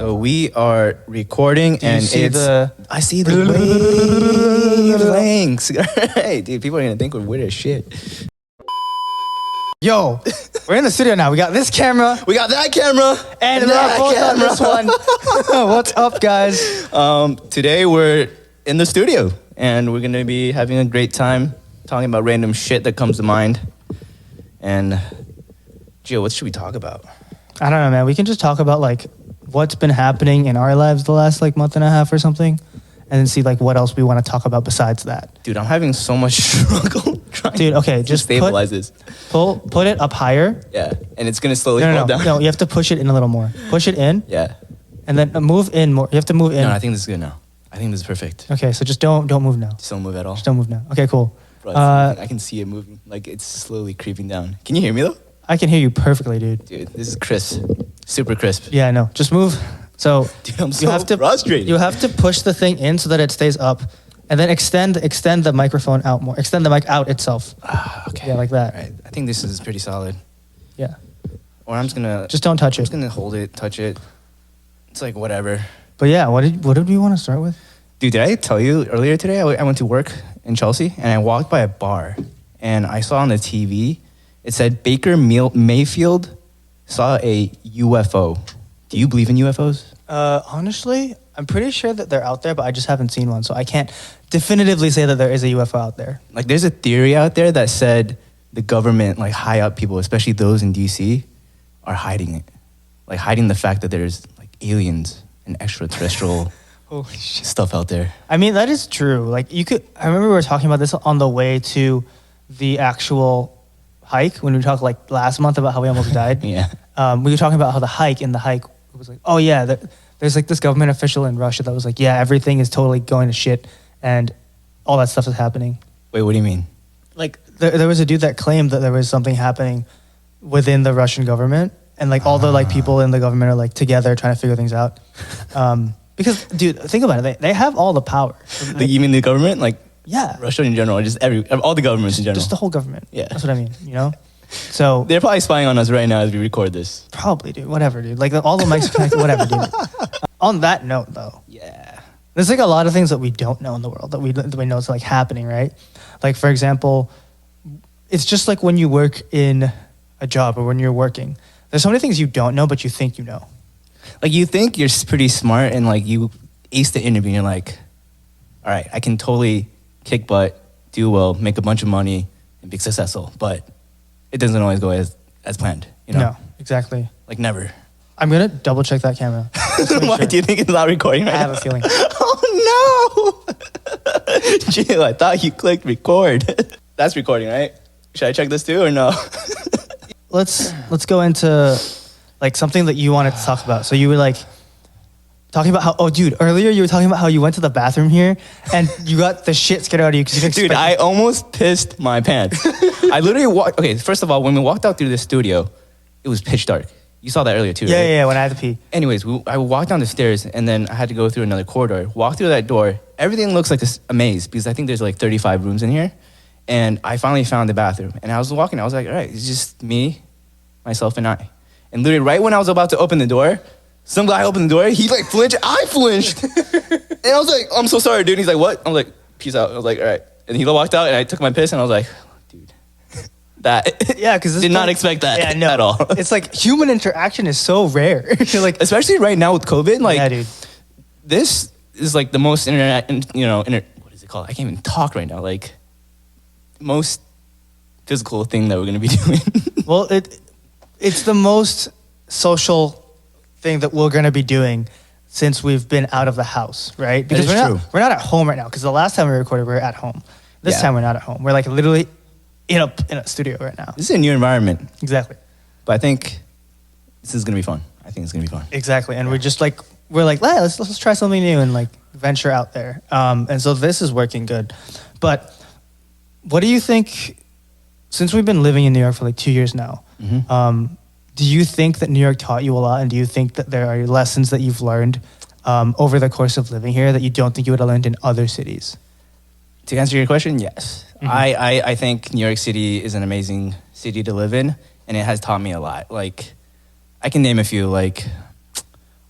So we are recording, and I see the wavelengths. Hey, dude, people are gonna think we're weird as shit. Yo, we're in the studio now. We got this camera. We got that camera, and we're both on this one. What's up, guys? Today we're in the studio, and we're gonna be having a great time talking about random shit that comes to mind. And Gio, what should we talk about? I don't know, man. We can just talk about like what's been happening in our lives the last like month and a half or something, and then see like what else we want to talk about besides that. Dude, I'm having so much struggle trying to stabilize this. Put it up higher. Yeah, and it's gonna slowly fall down. No, you have to push it in a little more. Push it in. Yeah. And then move in more. You have to move in. No, I think this is good now. I think this is perfect. Okay, so just don't move now. Just don't move at all. Just don't move now. Okay, cool. Bro, I can see it moving. Like it's slowly creeping down. Can you hear me though? I can hear you perfectly, dude. Dude, this is crisp. Super crisp. Yeah, I know. Just move. So dude, I'm so frustrated. You have to push the thing in so that it stays up, and then extend the microphone out more. Extend the mic out itself. Okay. Yeah, like that. Right. I think this is pretty solid. Yeah. Or I'm just gonna don't touch it. I'm just gonna hold it, touch it. It's like whatever. But yeah, what did we want to start with? Dude, did I tell you earlier today? I went to work in Chelsea, and I walked by a bar, and I saw on the TV it said Baker Mayfield saw a UFO. Do you believe in UFOs? Honestly, I'm pretty sure that they're out there, but I just haven't seen one, so I can't definitively say that there is a UFO out there. Like, there's a theory out there that said the government, like high up people, especially those in DC, are hiding it, like hiding the fact that there's like aliens and extraterrestrial stuff out there. I mean, that is true. Like, I remember we were talking about this on the way to the actual hike when we talked like last month about how we almost died. Yeah. We were talking about how the hike was like, oh yeah, there's like this government official in Russia that was like, yeah, everything is totally going to shit and all that stuff is happening. Wait, what do you mean? Like there was a dude that claimed that there was something happening within the Russian government, and like all the like people in the government are like together trying to figure things out. Because dude, think about it, they have all the power. You mean the government? Like, yeah, Russia in general, or just all the governments in general? Just the whole government. Yeah. That's what I mean, you know? So they're probably spying on us right now as we record this. Probably, dude. Whatever, dude. Like all the mics are connected, whatever, dude. On that note, though. Yeah. There's like a lot of things that we don't know in the world that we know is like happening, right? Like, for example, it's just like when you work in a job or when you're working. There's so many things you don't know, but you think you know. Like, you think you're pretty smart and like you ace the interview and you're like, all right, I can totally kick butt, do well, make a bunch of money, and be successful. But it doesn't always go as planned, you know? No, exactly. Like, never. I'm going to double check that camera. Why do you think it's not recording right now? I have a feeling. Oh, no! Gio, I thought you clicked record. That's recording, right? Should I check this too or no? Let's go into like something that you wanted to talk about. So you were like talking about how, earlier you were talking about how you went to the bathroom here and you got the shit scared out of you because you didn't expect I almost pissed my pants. I literally walked, first of all, when we walked out through the studio, it was pitch dark. You saw that earlier too, right? Yeah, when I had to pee. Anyways, I walked down the stairs and then I had to go through another corridor. Walk through that door, everything looks like a maze because I think there's like 35 rooms in here. And I finally found the bathroom. And I was walking, I was like, all right, it's just me, myself, and I. And literally right when I was about to open the door, some guy opened the door, he like flinched, I flinched. And I was like, I'm so sorry, dude. And he's like, what? I'm like, peace out. I was like, all right. And he walked out and I took my piss and I was like, dude, that. Yeah, because did not expect that at all. It's like human interaction is so rare. Like, especially right now with COVID, like, yeah, dude. This is like the most what is it called? I can't even talk right now. Like, most physical thing that we're going to be doing. Well, it's the most social thing that we're going to be doing since we've been out of the house, right? Because we're not at home right now, because the last time we recorded, we were at home. This time we're not at home. We're like literally in a studio right now. This is a new environment. Exactly. But I think this is going to be fun. I think it's going to be fun. Exactly. And we're like, let's try something new and like venture out there. And so this is working good. But what do you think, since we've been living in New York for like 2 years now, do you think that New York taught you a lot? And do you think that there are lessons that you've learned over the course of living here that you don't think you would have learned in other cities? To answer your question, yes. I think New York City is an amazing city to live in, and it has taught me a lot. Like, I can name a few. Like,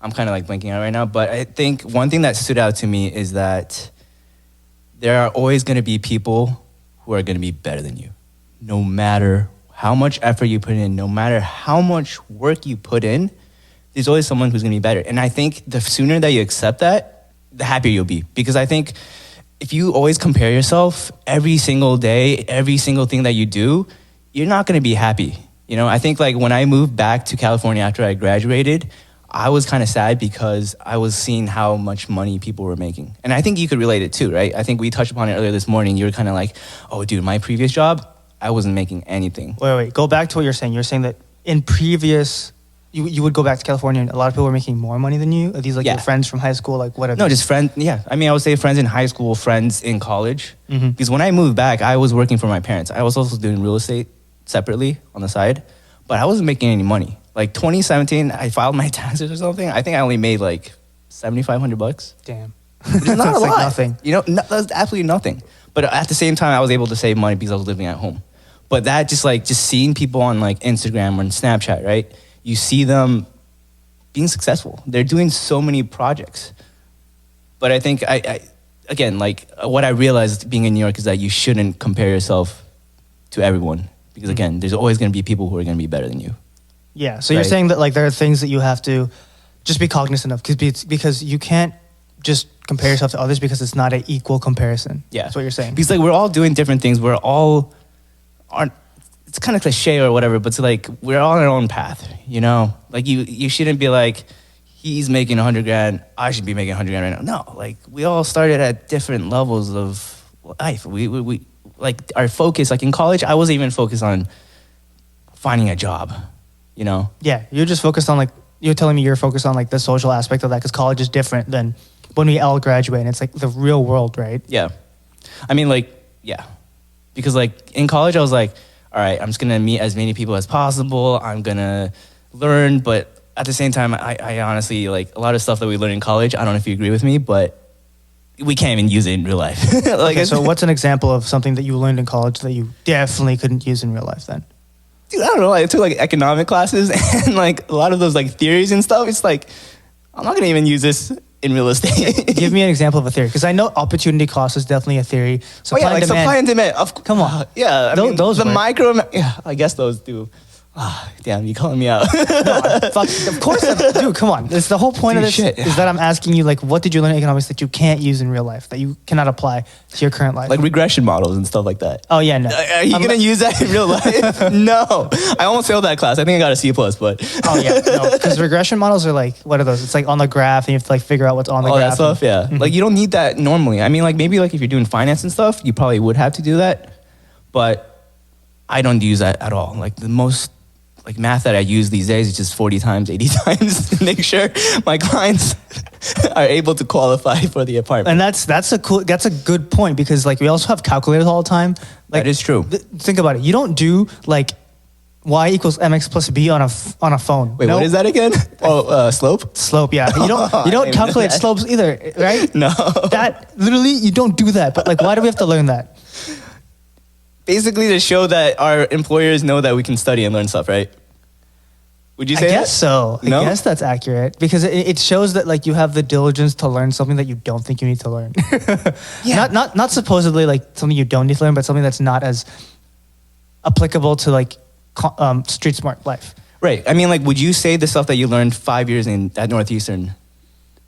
I'm kind of like blinking out right now, but I think one thing that stood out to me is that there are always going to be people who are going to be better than you. No matter how much effort you put in, no matter how much work you put in, there's always someone who's going to be better. And I think the sooner that you accept that, the happier you'll be. Because I think if you always compare yourself every single day, every single thing that you do, you're not going to be happy. You know, I think like when I moved back to California after I graduated, I was kind of sad because I was seeing how much money people were making. And I think you could relate it too, right? I think we touched upon it earlier this morning. You were kind of like, oh, dude, my previous job, I wasn't making anything. Wait. Go back to what you're saying. You're saying that in previous, you would go back to California and a lot of people were making more money than you? Are these like your friends from high school? Like what are No, just friends. Yeah. I mean, I would say friends in high school, friends in college. Mm-hmm. Because when I moved back, I was working for my parents. I was also doing real estate separately on the side, but I wasn't making any money. Like 2017, I filed my taxes or something. I think I only made like $7,500. Damn. Which is not a That's lot. like nothing. You know, that's absolutely nothing. But at the same time, I was able to save money because I was living at home. But that just seeing people on like Instagram or Snapchat, right? You see them being successful. They're doing so many projects. But I think again, like what I realized being in New York is that you shouldn't compare yourself to everyone. Because again, there's always going to be people who are going to be better than you. Yeah. So you're saying that like there are things that you have to just be cognizant of because you can't just compare yourself to others because it's not an equal comparison. Yeah. That's what you're saying. Because like we're all doing different things. It's kind of cliche or whatever, but it's like we're all on our own path, you know? Like you shouldn't be like, he's making 100 grand, I should be making 100 grand right now. No, like we all started at different levels of life. We like our focus, like in college, I wasn't even focused on finding a job, you know? Yeah. You're just focused on like, you're telling me you're focused on like the social aspect of that because college is different than when we all graduate and it's like the real world, right? Yeah. I mean like, yeah. Because like in college, I was like, all right, I'm just going to meet as many people as possible. I'm going to learn. But at the same time, I honestly, like a lot of stuff that we learn in college, I don't know if you agree with me, but we can't even use it in real life. Like, okay, so what's an example of something that you learned in college that you definitely couldn't use in real life then? Dude, I don't know. I took like economic classes and like a lot of those like theories and stuff. It's like, I'm not going to even use this in real estate. Give me an example of a theory. Because I know opportunity cost is definitely a theory. Supply and demand. Come on. Yeah. I mean, those the work. micro, yeah, I guess those do. Damn, you calling me out. No, of course, dude, come on. It's the whole point of this is that I'm asking you, like, what did you learn in economics that you can't use in real life, that you cannot apply to your current life? Like regression models and stuff like that. Oh, yeah, no. Are you going to use that in real life? No. I almost failed that class. I think I got a C+, but. Oh, yeah, no. Because regression models are like, what are those? It's like on the graph and you have to like figure out what's on the graph. All that stuff, yeah. Mm-hmm. Like you don't need that normally. I mean, like maybe like if you're doing finance and stuff, you probably would have to do that. But I don't use that at all. Like the most like math that I use these days is just 40 times, 80 times to make sure my clients are able to qualify for the apartment. And that's a good point because like we also have calculators all the time. Like, that is true. Think about it. You don't do like y equals mx plus b on a phone. Wait, what is that again? Oh, slope? Slope, yeah. You don't calculate slopes either, right? No. That literally you don't do that. But like, why do we have to learn that? Basically to show that our employers know that we can study and learn stuff, right? Would you say I guess so. No? I guess that's accurate because it shows that like you have the diligence to learn something that you don't think you need to learn. Yeah. Not supposedly like something you don't need to learn, but something that's not as applicable to like street smart life. Right. I mean, like, would you say the stuff that you learned 5 years at Northeastern,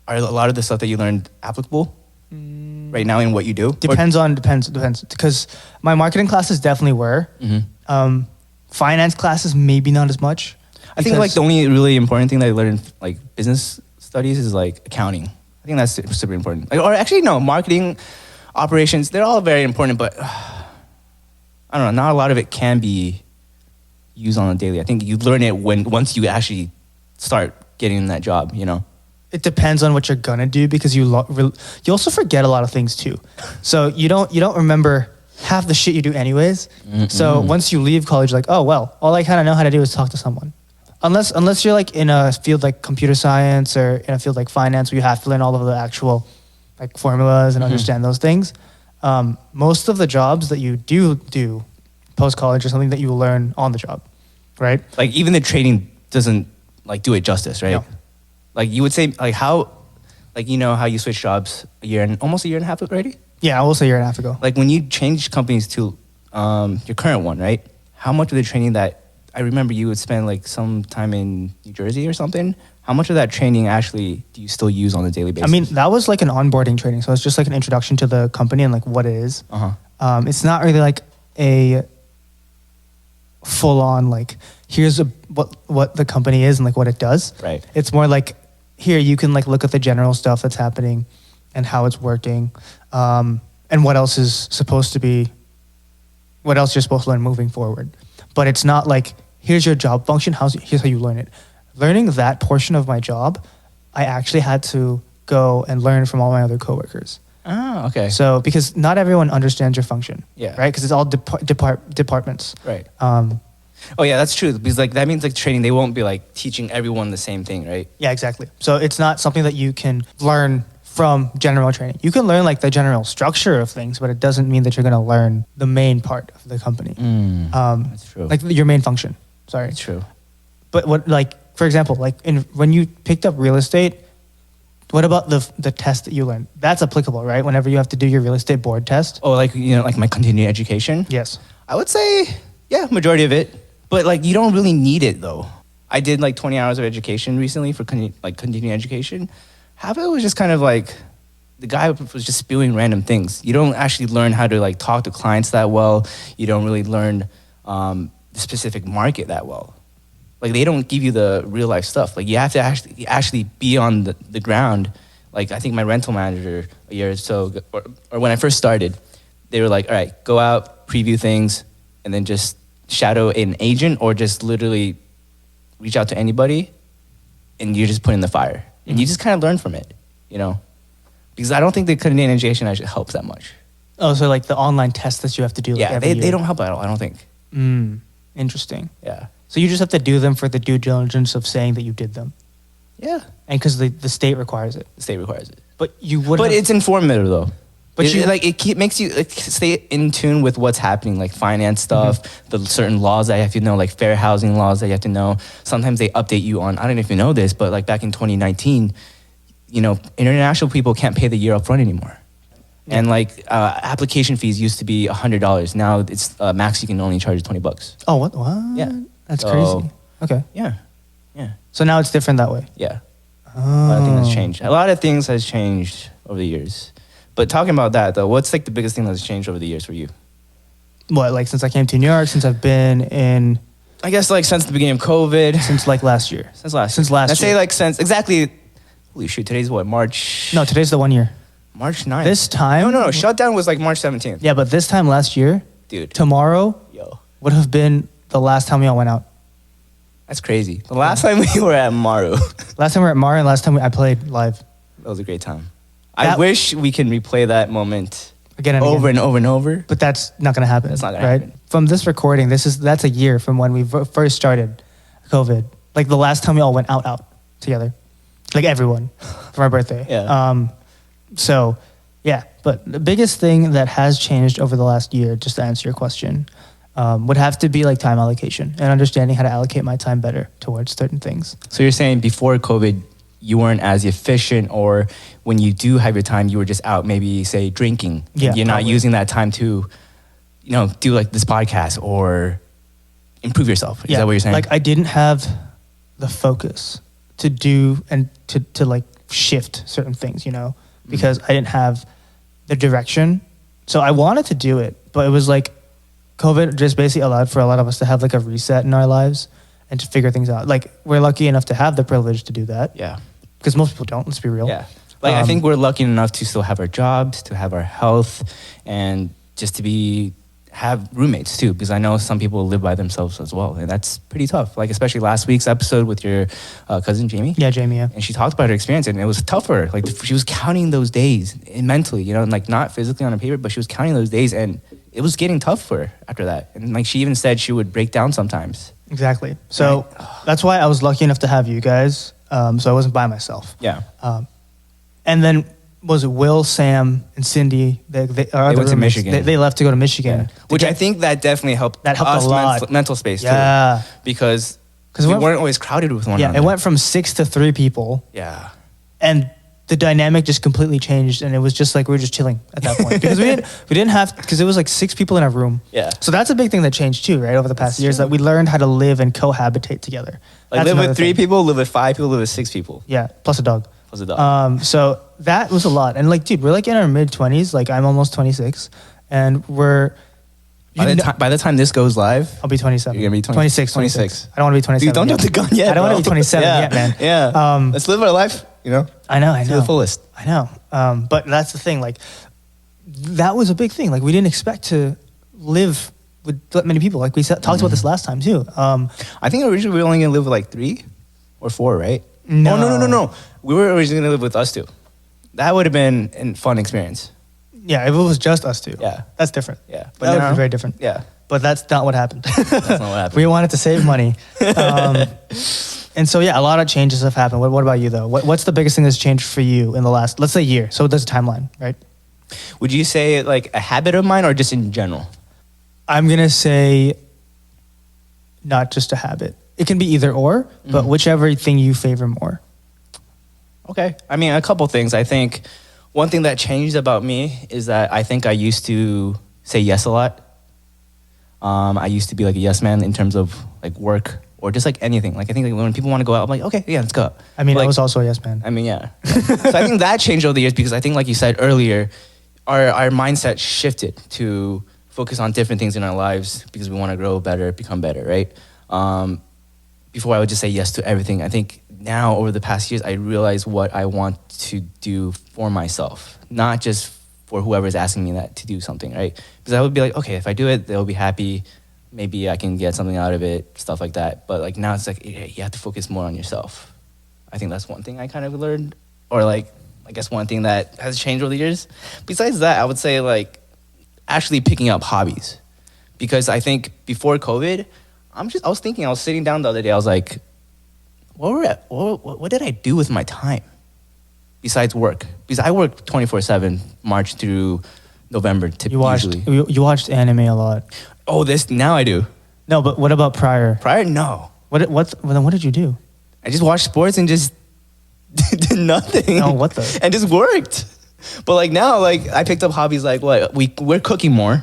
are a lot of the stuff that you learned applicable right now in what you do? Depends. Because my marketing classes definitely were. Mm-hmm. Finance classes maybe not as much. I think like the only really important thing that I learned in like business studies is like accounting. I think that's super important. Like, or actually, no, marketing, operations, they're all very important, but I don't know, not a lot of it can be used on a daily. I think you learn it once you actually start getting in that job, you know? It depends on what you're gonna do because you also forget a lot of things too. So you don't remember half the shit you do anyways. Mm-mm. So once you leave college, like, oh well, all I kind of know how to do is talk to someone. Unless you're like in a field like computer science or in a field like finance where you have to learn all of the actual like formulas and understand those things. Most of the jobs that you do post college are something that you learn on the job, right? Like even the training doesn't like do it justice, right? Like you would say, like how, like you know how you switch jobs almost a year and a half already. Yeah, I will say a year and a half ago. Like when you changed companies to your current one, right? How much of the training that I remember you would spend like some time in New Jersey or something? How much of that training actually do you still use on a daily basis? I mean, that was like an onboarding training. So it's just like an introduction to the company and like what it is. It's not really like a full on like, here's what the company is and like what it does. Right. It's more like, here you can like look at the general stuff that's happening and how it's working, and what else is supposed to be, what else you're supposed to learn moving forward. But it's not like, here's your job function, here's how you learn it. Learning that portion of my job, I actually had to go and learn from all my other coworkers. Oh, okay. So, because not everyone understands your function. Yeah. Right? Because it's all departments. Right. Oh yeah, that's true. Because like that means like training, they won't be like teaching everyone the same thing, right? Yeah, exactly. So it's not something that you can learn from general training. You can learn like the general structure of things, but it doesn't mean that you're going to learn the main part of the company. That's true. Like your main function. Sorry. That's true. But what, like, for example, like when you picked up real estate, what about the test that you learned? That's applicable, right? Whenever you have to do your real estate board test. Oh, like, you know, like my continuing education? Yes. I would say, yeah, majority of it. But like, you don't really need it though. I did like 20 hours of education recently for continuing education. Half of it was just kind of like, the guy was just spewing random things. You don't actually learn how to like talk to clients that well. You don't really learn the specific market that well. Like they don't give you the real life stuff. Like you have to actually be on the ground. Like I think my rental manager a year or so, or when I first started, they were like, all right, go out, preview things, and then just shadow an agent or just literally reach out to anybody and you're just put in the fire. And you just kind of learn from it, you know? Because I don't think the continuing education actually helps that much. Oh, so like the online tests that you have to do. Like Yeah, every year. they don't help at all, I don't think. Interesting. Yeah. So you just have to do them for the due diligence of saying that you did them. Yeah. And because the state requires it. The state requires it. But you would. But it's informative though. But it makes you like stay in tune with what's happening, like finance stuff, the certain laws that you have to know, like fair housing laws that you have to know. Sometimes they update you on, I don't know if you know this, but like back in 2019, you know, international people can't pay the year up front anymore. Yeah. And like application fees used to be $100. Now it's max you can only charge $20. Oh, what? Yeah. That's crazy. Okay. Yeah. Yeah. So now it's different that way. Yeah. A lot of things has changed. A lot of things has changed over the years. But talking about that though, what's like the biggest thing that's changed over the years for you? What, like since I came to New York, since I've been in... I guess like since the beginning of COVID. Since like last year. Since last year. Let's say like since, exactly, holy shoot, today's what, March? No, today's the 1 year. March 9th. This time? No, shutdown was like March 17th. Yeah, but this time last year, dude, tomorrow would have been the last time we all went out. That's crazy. The last time we were at Maru. Last time we were at Maru and last time I played live. That was a great time. I wish we can replay that moment again and over and over and over. But that's not going to happen. That's not going to happen. From this recording, that's a year from when we first started COVID. Like the last time we all went out together. Like everyone for my birthday. Yeah. So, yeah. But the biggest thing that has changed over the last year, just to answer your question, would have to be like time allocation and understanding how to allocate my time better towards certain things. So you're saying before COVID, you weren't as efficient, or when you do have your time, you were just out, maybe say drinking. Yeah, you're not using that time to, you know, do like this podcast or improve yourself. Is that what you're saying? Like I didn't have the focus to do and to like shift certain things, you know, because I didn't have the direction. So I wanted to do it, but it was like COVID just basically allowed for a lot of us to have like a reset in our lives and to figure things out. Like we're lucky enough to have the privilege to do that. Yeah. Because most people don't, let's be real. Yeah. Like I think we're lucky enough to still have our jobs, to have our health, and just to have roommates too, because I know some people live by themselves as well, and that's pretty tough. Like especially last week's episode with your cousin Jamie. Yeah, Jamie. Yeah. And she talked about her experience, and it was tougher. Like she was counting those days mentally, you know, and like not physically on a paper, but she was counting those days, and it was getting tough for her after that. And like she even said she would break down sometimes. Exactly. So that's why I was lucky enough to have you guys. So I wasn't by myself. Yeah. And then was it Will, Sam, and Cindy? They went to Michigan. They left to go to Michigan. Yeah. Which I think that definitely helped. That helped us a lot. Mental space too. Yeah. Because because we weren't always crowded with one another. It went from 6 to 3 people. Yeah. And the dynamic just completely changed, and it was just like we were just chilling at that point because we didn't have, because it was like 6 people in a room. Yeah. So that's a big thing that changed too, right? Over the past years, that we learned how to live and cohabitate together. Like That's live with another 3 thing. people, live with 5 people, live with 6 people. Yeah, plus a dog. Plus a dog. So that was a lot, and like, dude, we're like in our mid-20s. Like, I'm almost 26, and we're. By the time this goes live, I'll be 27. you're gonna be 26. 26. I don't want to be 27. Dude, don't yet. jump the gun yet. I don't want to be bro. 27 yet, man. Yeah. Let's live our life, you know? I know. To the fullest. I know. But that's the thing. Like, that was a big thing. Like, we didn't expect to live with that many people. Like, we talked about this last time too. I think originally we were only gonna live with like 3 or 4, right? No. Oh, no. We were originally gonna live with us 2. That would have been a fun experience. Yeah, if it was just us 2. Yeah. That's different. Yeah. But that would now- be very different. Yeah. But that's not what happened. That's not what happened. We wanted to save money. And so, yeah, a lot of changes have happened. What about you, though? What's the biggest thing that's changed for you in the last, let's say, year? So there's a timeline, right? Would you say like a habit of mine or just in general? I'm going to say not just a habit. It can be either or, but whichever thing you favor more. Okay. I mean, a couple things. I think one thing that changed about me is that I think I used to say yes a lot. I used to be like a yes man in terms of like work or just like anything. Like I think like when people want to go out, I'm like, okay, yeah, let's go. I mean, Like, I was also a yes man. I mean, yeah. So I think that changed over the years because I think, like you said earlier, our mindset shifted to focus on different things in our lives because we want to grow better, become better, right? Before I would just say yes to everything. I think now over the past years, I realize what I want to do for myself, not just for whoever's asking me that to do something, right? Because I would be like, okay, if I do it, they'll be happy. Maybe I can get something out of it, stuff like that. But like now it's like you have to focus more on yourself. I think that's one thing I kind of learned, or like I guess one thing that has changed over the years. Besides that, I would say like actually picking up hobbies, because I think before COVID, I was sitting down the other day, I was like, what did I do with my time besides work? Because I work 24/7, March through November. You watched anime a lot. Oh, now I do. No, but what about prior? Prior, no. Then what did you do? I just watched sports and just did nothing. Oh, what the? And just worked. But like now, like I picked up hobbies like what? We're cooking more,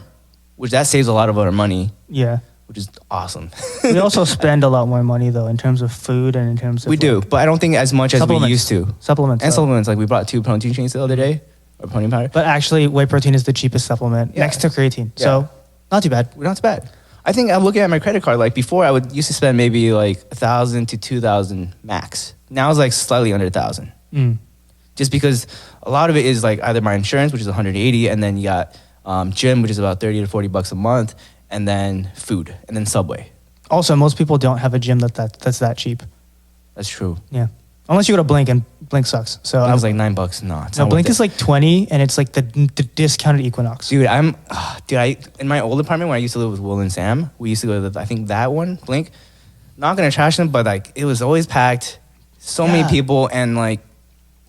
which that saves a lot of our money, Yeah. which is awesome. We also spend a lot more money though in terms of food and in terms of We do, but I don't think as much as we Supplements. used to. supplements. And though. supplements, like we brought 2 protein shakes the other day, or protein powder. But actually, whey protein is the cheapest supplement Yeah. next to creatine. Yeah. So not too bad. Not too bad. I think I'm looking at my credit card. Like before, I used to spend maybe like 1,000 to 2,000 max. Now it's like slightly under 1,000. Just because a lot of it is like either my insurance, which is 180, and then you got gym, which is about 30 to 40 bucks a month, and then food, and then Subway. Also, most people don't have a gym that's that cheap. That's true. Yeah. Unless you go to Blink, and Blink sucks. So I was like $9. No, it's no, not Blink worth is like 20, and it's like the discounted Equinox. Dude, in my old apartment where I used to live with Will and Sam, we used to go to I think that one, Blink. Not gonna trash them, but like it was always packed, so many people, and like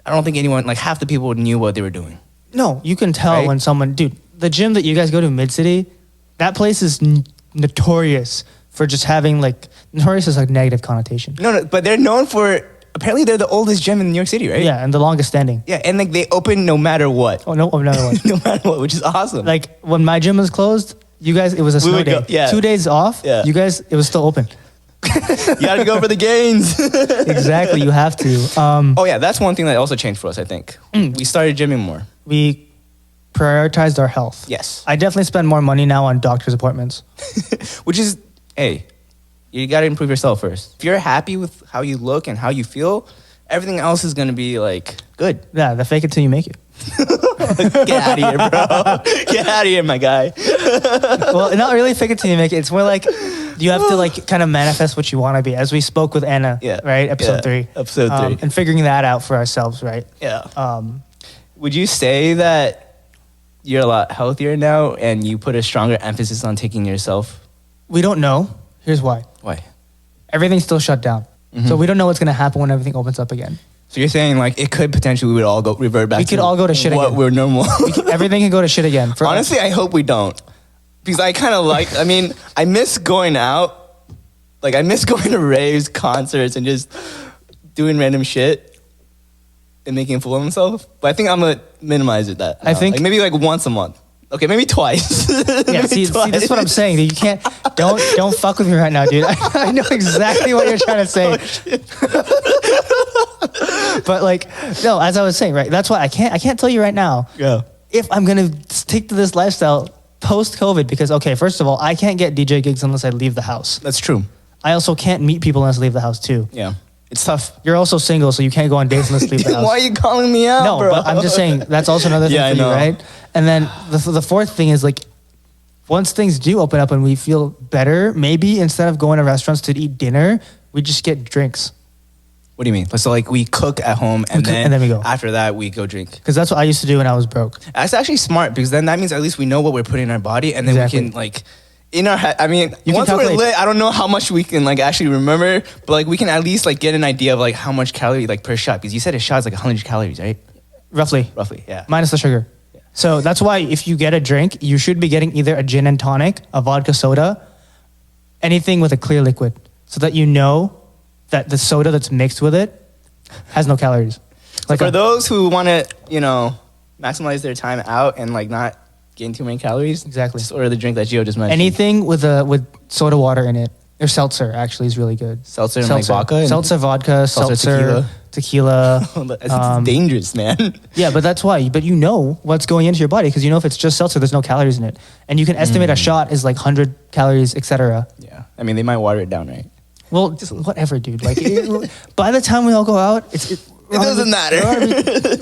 I don't think anyone, like half the people knew what they were doing. No, you can tell Right? when someone, dude, the gym that you guys go to Mid City, that place is notorious for just having like, notorious is like negative connotation. No, but they're known for, apparently they're the oldest gym in New York City, right? Yeah, and the longest standing. Yeah, and like they open no matter what. Oh, no, another one. No matter what, which is awesome. Like when my gym was closed, you guys, it was a We snow would day. go- yeah. 2 days off, Yeah. you guys, it was still open. you gotta go for the gains. Exactly, you have to. Oh yeah, that's one thing that also changed for us, I think. We started gymming more. We prioritized our health. Yes. I definitely spend more money now on doctor's appointments. Which is, hey, you gotta improve yourself first. If you're happy with how you look and how you feel, everything else is gonna be like good. Yeah, the fake it till you make it. Get out of here, bro. Get out of here, my guy. Well, not really fake it till you make it. It's more like you have to like kind of manifest what you want to be. As we spoke with Anna, Yeah. right? Episode Yeah. 3. Episode 3. And figuring that out for ourselves, right? Yeah. Would you say that you're a lot healthier now and you put a stronger emphasis on taking yourself? We don't know. Here's why. Why? Everything's still shut down. So we don't know what's going to happen when everything opens up again. So you're saying like it could potentially we would all go revert back. We could all go to shit what again. we're normal. Everything can go to shit again. For Honestly, I hope we don't, because I kind of like. I mean, I miss going out Like I miss going to raves, concerts, and just doing random shit and making a fool of himself. But I think I'm gonna minimize it. That I think like maybe like once a month. Okay, maybe twice. Yeah, see, that's what I'm saying. You can't. Don't fuck with me right now, dude. I know exactly what you're trying to say. But like, no, as I was saying, right? That's why I can't tell you right now. Yeah. If I'm gonna stick to this lifestyle post COVID, because okay, first of all, I can't get DJ gigs unless I leave the house. That's true. I also can't meet people unless I leave the house too. Yeah. It's tough. You're also single, so you can't go on dates unless you leave the house. Why are you calling me out, No, bro? but I'm just saying that's also another thing Yeah, for I you, know. right? And then the fourth thing is like, once things do open up and we feel better, maybe instead of going to restaurants to eat dinner, we just get drinks. What do you mean? So like we cook at home and then we go. After that we go drink. Because that's what I used to do when I was broke. That's actually smart because then that means at least we know what we're putting in our body and then Exactly. we can like in our head. I mean, You can once we're calculate. lit, I don't know how much we can like actually remember, but like we can at least like get an idea of like how much calorie like per shot because you said a shot is like 100 calories, right? Roughly. Yeah. Minus the sugar. So that's why if you get a drink, you should be getting either a gin and tonic, a vodka soda, anything with a clear liquid, so that you know that the soda that's mixed with it has no calories. Like For those who want to, you know, maximize their time out and like not gain too many calories, Exactly. just order the drink that Gio just mentioned. anything with soda water in it, or seltzer actually is really good. Seltzer and like vodka. And Seltzer vodka, Seltzer, tequila. it's dangerous, man. Yeah, but that's why. But you know what's going into your body because you know if it's just seltzer, there's no calories in it, and you can estimate a shot is like 100 calories, etc. Yeah. I mean, they might water it down, right? Well, just whatever, dude. Like, by the time we all go out, it doesn't matter.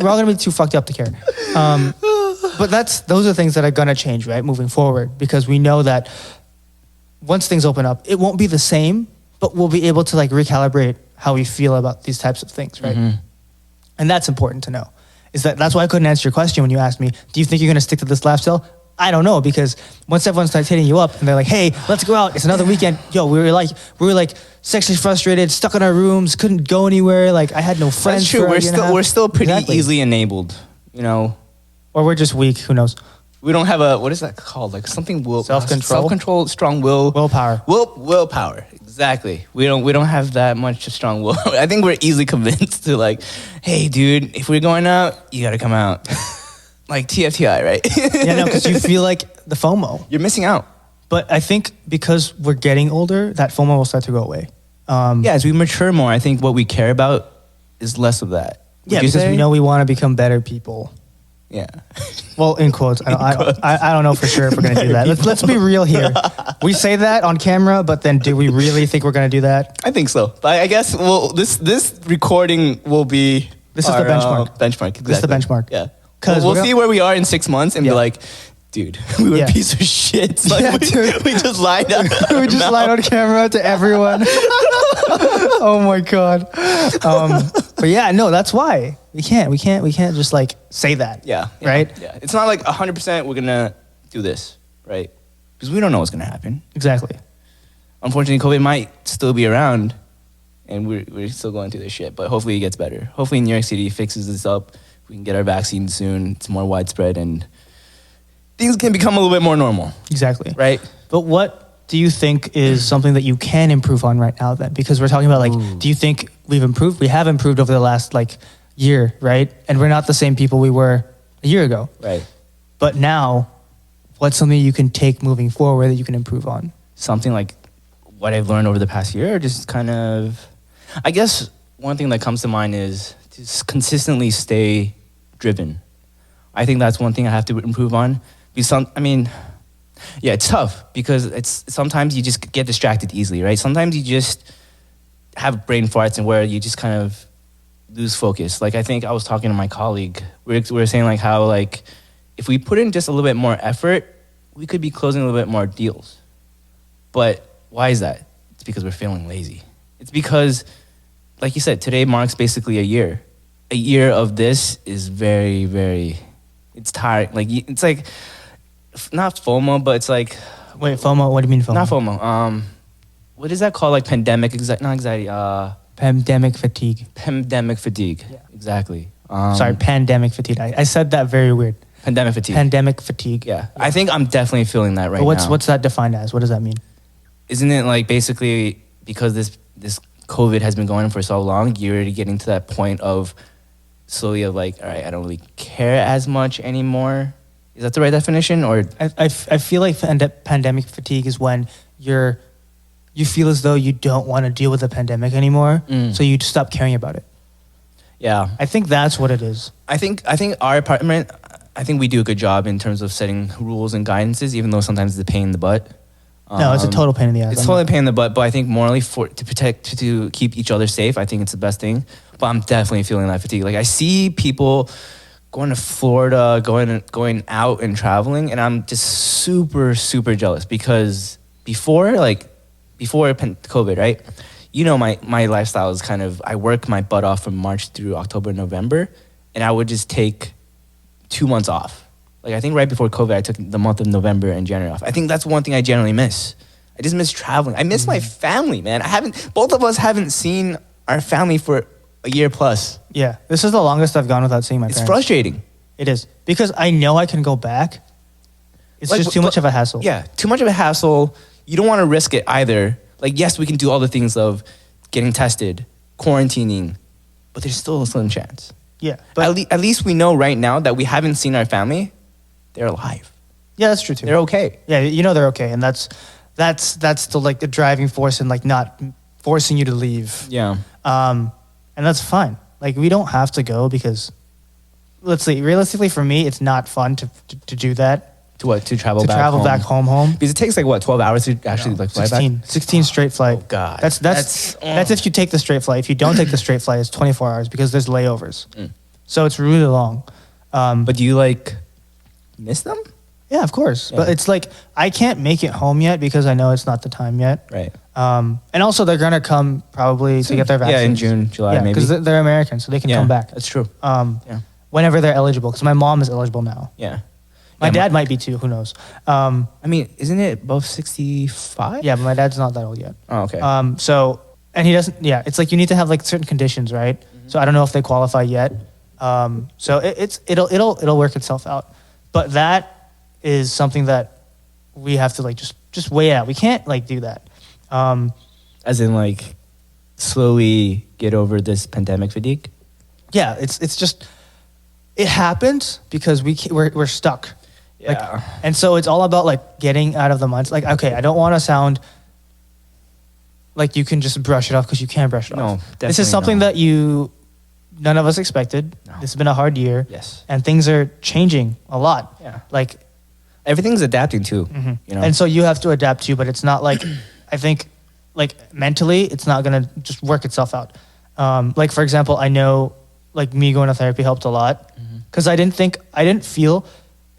We're all gonna be too fucked up to care. But those are things that are gonna change, right, moving forward, because we know that once things open up, it won't be the same, but we'll be able to like recalibrate how we feel about these types of things, right? Mm-hmm. And that's important to know. That's why I couldn't answer your question when you asked me, do you think you're gonna stick to this lifestyle? I don't know, because once everyone starts hitting you up and they're like, hey, let's go out, it's another weekend. Yo, we were like sexually frustrated, stuck in our rooms, couldn't go anywhere. Like I had no friends. That's true. for a year and a half. We're still pretty Exactly. easily enabled, you know. Or we're just weak, who knows? We don't have what is that called? Like something Self-control? strong will. Willpower. Willpower. Exactly. We don't have that much strong will. I think we're easily convinced to like, hey dude, if we're going out, you gotta come out. Like TFTI, right? Yeah, no, because you feel like the FOMO. You're missing out. But I think because we're getting older, that FOMO will start to go away. Yeah, as we mature more, I think what we care about is less of that. Would Yeah, you because say? we know we want to become better people. Yeah. Well, in quotes. I don't know for sure if we're going to do that. Let's be real here. We say that on camera, but then do we really think we're going to do that? I think so. But I guess this recording will be This is the benchmark. Benchmark. Exactly. This is the benchmark. Yeah. 'Cause We'll we're see where we are in 6 months and be Yeah. like, dude, we were Yeah. a piece of shit. Like, Yeah, dude. we just lied out. We just lied on camera to everyone. Oh my God. But yeah, no, that's why. We can't just like say that. Yeah. Right? Yeah. It's not like 100% we're going to do this, right? Because we don't know what's going to happen. Exactly. Unfortunately, COVID might still be around and we're still going through this shit, but hopefully it gets better. Hopefully New York City fixes this up. We can get our vaccine soon. It's more widespread and things can become a little bit more normal, Exactly. right? But what do you think is something that you can improve on right now then? Because we're talking about like, do you think we've improved? We have improved over the last like year, right? And we're not the same people we were a year ago. Right. But now, what's something you can take moving forward that you can improve on? Something like what I've learned over the past year, or just kind of, I guess one thing that comes to mind is just consistently stay driven. I think that's one thing I have to improve on. Because yeah, it's tough because it's sometimes you just get distracted easily, right? Sometimes you just have brain farts and where you just kind of lose focus. Like I think I was talking to my colleague. We were saying like how like if we put in just a little bit more effort, we could be closing a little bit more deals. But why is that? It's because we're feeling lazy. It's because, like you said, today marks basically a year. A year of this is very, very, it's tiring. Like it's like, not FOMO, but it's like. Wait, FOMO? What do you mean FOMO? Not FOMO. What is that called? Like pandemic, not anxiety. Pandemic fatigue. Pandemic fatigue. Yeah. Exactly. Sorry, pandemic fatigue. I said that very weird. Pandemic fatigue. Pandemic fatigue. Yeah. I think I'm definitely feeling that right But now. what's that defined as? What does that mean? Isn't it like basically because this COVID has been going on for so long, you're already getting to that point of slowly of like, all right, I don't really care as much anymore. Is that the right definition? Or I feel like pandemic fatigue is when you feel as though you don't want to deal with the pandemic anymore, so you stop caring about it. yeah, I think that's what it is. I think our apartment, I think we do a good job in terms of setting rules and guidances, even though sometimes it's a pain in the butt. No, it's a total pain in the ass. It's totally a pain in the butt, but I think morally to keep each other safe, I think it's the best thing. But I'm definitely feeling that fatigue. Like I see people going to Florida, going out and traveling, and I'm just super, super jealous because before COVID, right? You know, my lifestyle is kind of, I work my butt off from March through October, November, and I would just take 2 months off. Like I think right before COVID, I took the month of November and January off. I think that's one thing I generally miss. I just miss traveling. I miss my family, man. Both of us haven't seen our family for a year plus. Yeah, this is the longest I've gone without seeing my parents. It's frustrating. It is. Because I know I can go back. It's just too much of a hassle. Yeah, too much of a hassle. You don't want to risk it either. Like, yes, we can do all the things of getting tested, quarantining, but there's still a slim chance. Yeah. But At least we know right now that we haven't seen our family. They're alive. yeah, that's true too. They're okay. Yeah, you know they're okay, and that's the like the driving force in like not forcing you to leave. Yeah. And that's fine. Like we don't have to go because, let's see, realistically for me, it's not fun to do that. To what? To travel To back travel home? back home. Because it takes like what, 12 hours to actually like fly 16, back? 16 straight flight. Oh God. That's if you take the straight flight. If you don't take the straight flight, it's 24 hours because there's layovers. So it's really long. But do you like miss them? Yeah, of course. Yeah. But it's like I can't make it home yet because I know it's not the time yet. Right. And also they're gonna come probably to get their vaccines. Yeah, in June, July, maybe. because they're American, so they can Yeah, come back. That's true. Yeah. Whenever they're eligible. Because my mom is eligible now. Yeah. My Yeah, dad might be too. Who knows? I mean, isn't it above 65? Yeah, but my dad's not that old yet. Oh, okay. So and he doesn't. Yeah, it's like you need to have like certain conditions, right? So I don't know if they qualify yet. So it'll work itself out. But that is something that we have to like just weigh out. We can't like do that. As in like slowly get over this pandemic fatigue? Yeah, it's just it happens because we're stuck. Yeah. Like, and so it's all about like getting out of the mindset. Like, okay, I don't want to sound like you can just brush it off because you can't brush it No, off. definitely This is something not. that none of us expected. No. This has been a hard year. Yes. And things are changing a lot. Yeah. Like, Everything's adapting too, you know? and so you have to adapt too, but it's not like, I think, like mentally, it's not going to just work itself out. Like, for example, I know like me going to therapy helped a lot because I didn't feel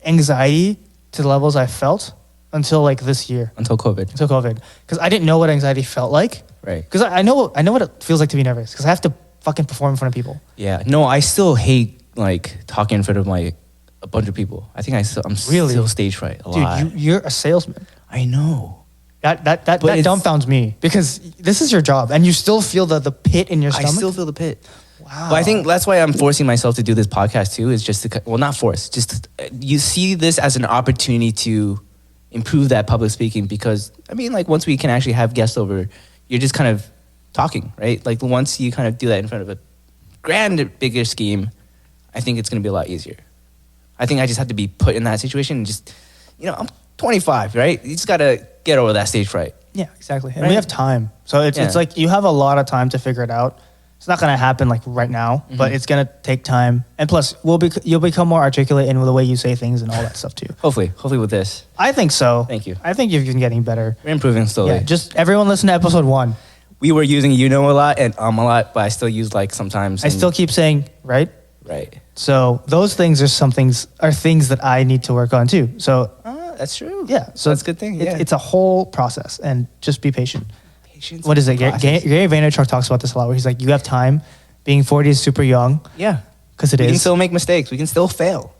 anxiety to the levels I felt until like this year, Until COVID. until COVID. Because I didn't know what anxiety felt like. Right. Because I know what it feels like to be nervous because I have to fucking perform in front of people. Yeah. No, I still hate like talking in front of like a bunch of people. I think I'm Really? still stage fright a lot. Dude, you're a salesman. I know. That it's- dumbfounds me because this is your job and you still feel the pit in your I stomach. still feel the pit. Wow. But I think that's why I'm forcing myself to do this podcast too. Is just to, well, not force. Just you see this as an opportunity to improve that public speaking because I mean, like once we can actually have guests over, you're just kind of talking, right? Like once you kind of do that in front of a grand, bigger scheme, I think it's going to be a lot easier. I think I just have to be put in that situation and just, you know, I'm 25, right? You just got to get over that stage fright. Yeah, exactly. And Right? we have time. So it's Yeah. like you have a lot of time to figure it out. It's not going to happen like right now, but it's going to take time. And plus, you'll become more articulate in the way you say things and all that stuff too. Hopefully with this. I think so. Thank you. I think you've been getting better. We're improving slowly. Yeah, just everyone listen to episode 1. We were using you know a lot and a lot, but I still use like sometimes. I still keep saying, right? Right. So those things are things that I need to work on too. So That's true. yeah, so that's a good thing. Yeah. It's a whole process and just be patient. Patience. What is it? Process. Gary Vaynerchuk talks about this a lot where he's like, you have time. Being 40 is super young Yeah. because it We can is. still make mistakes. We can still fail.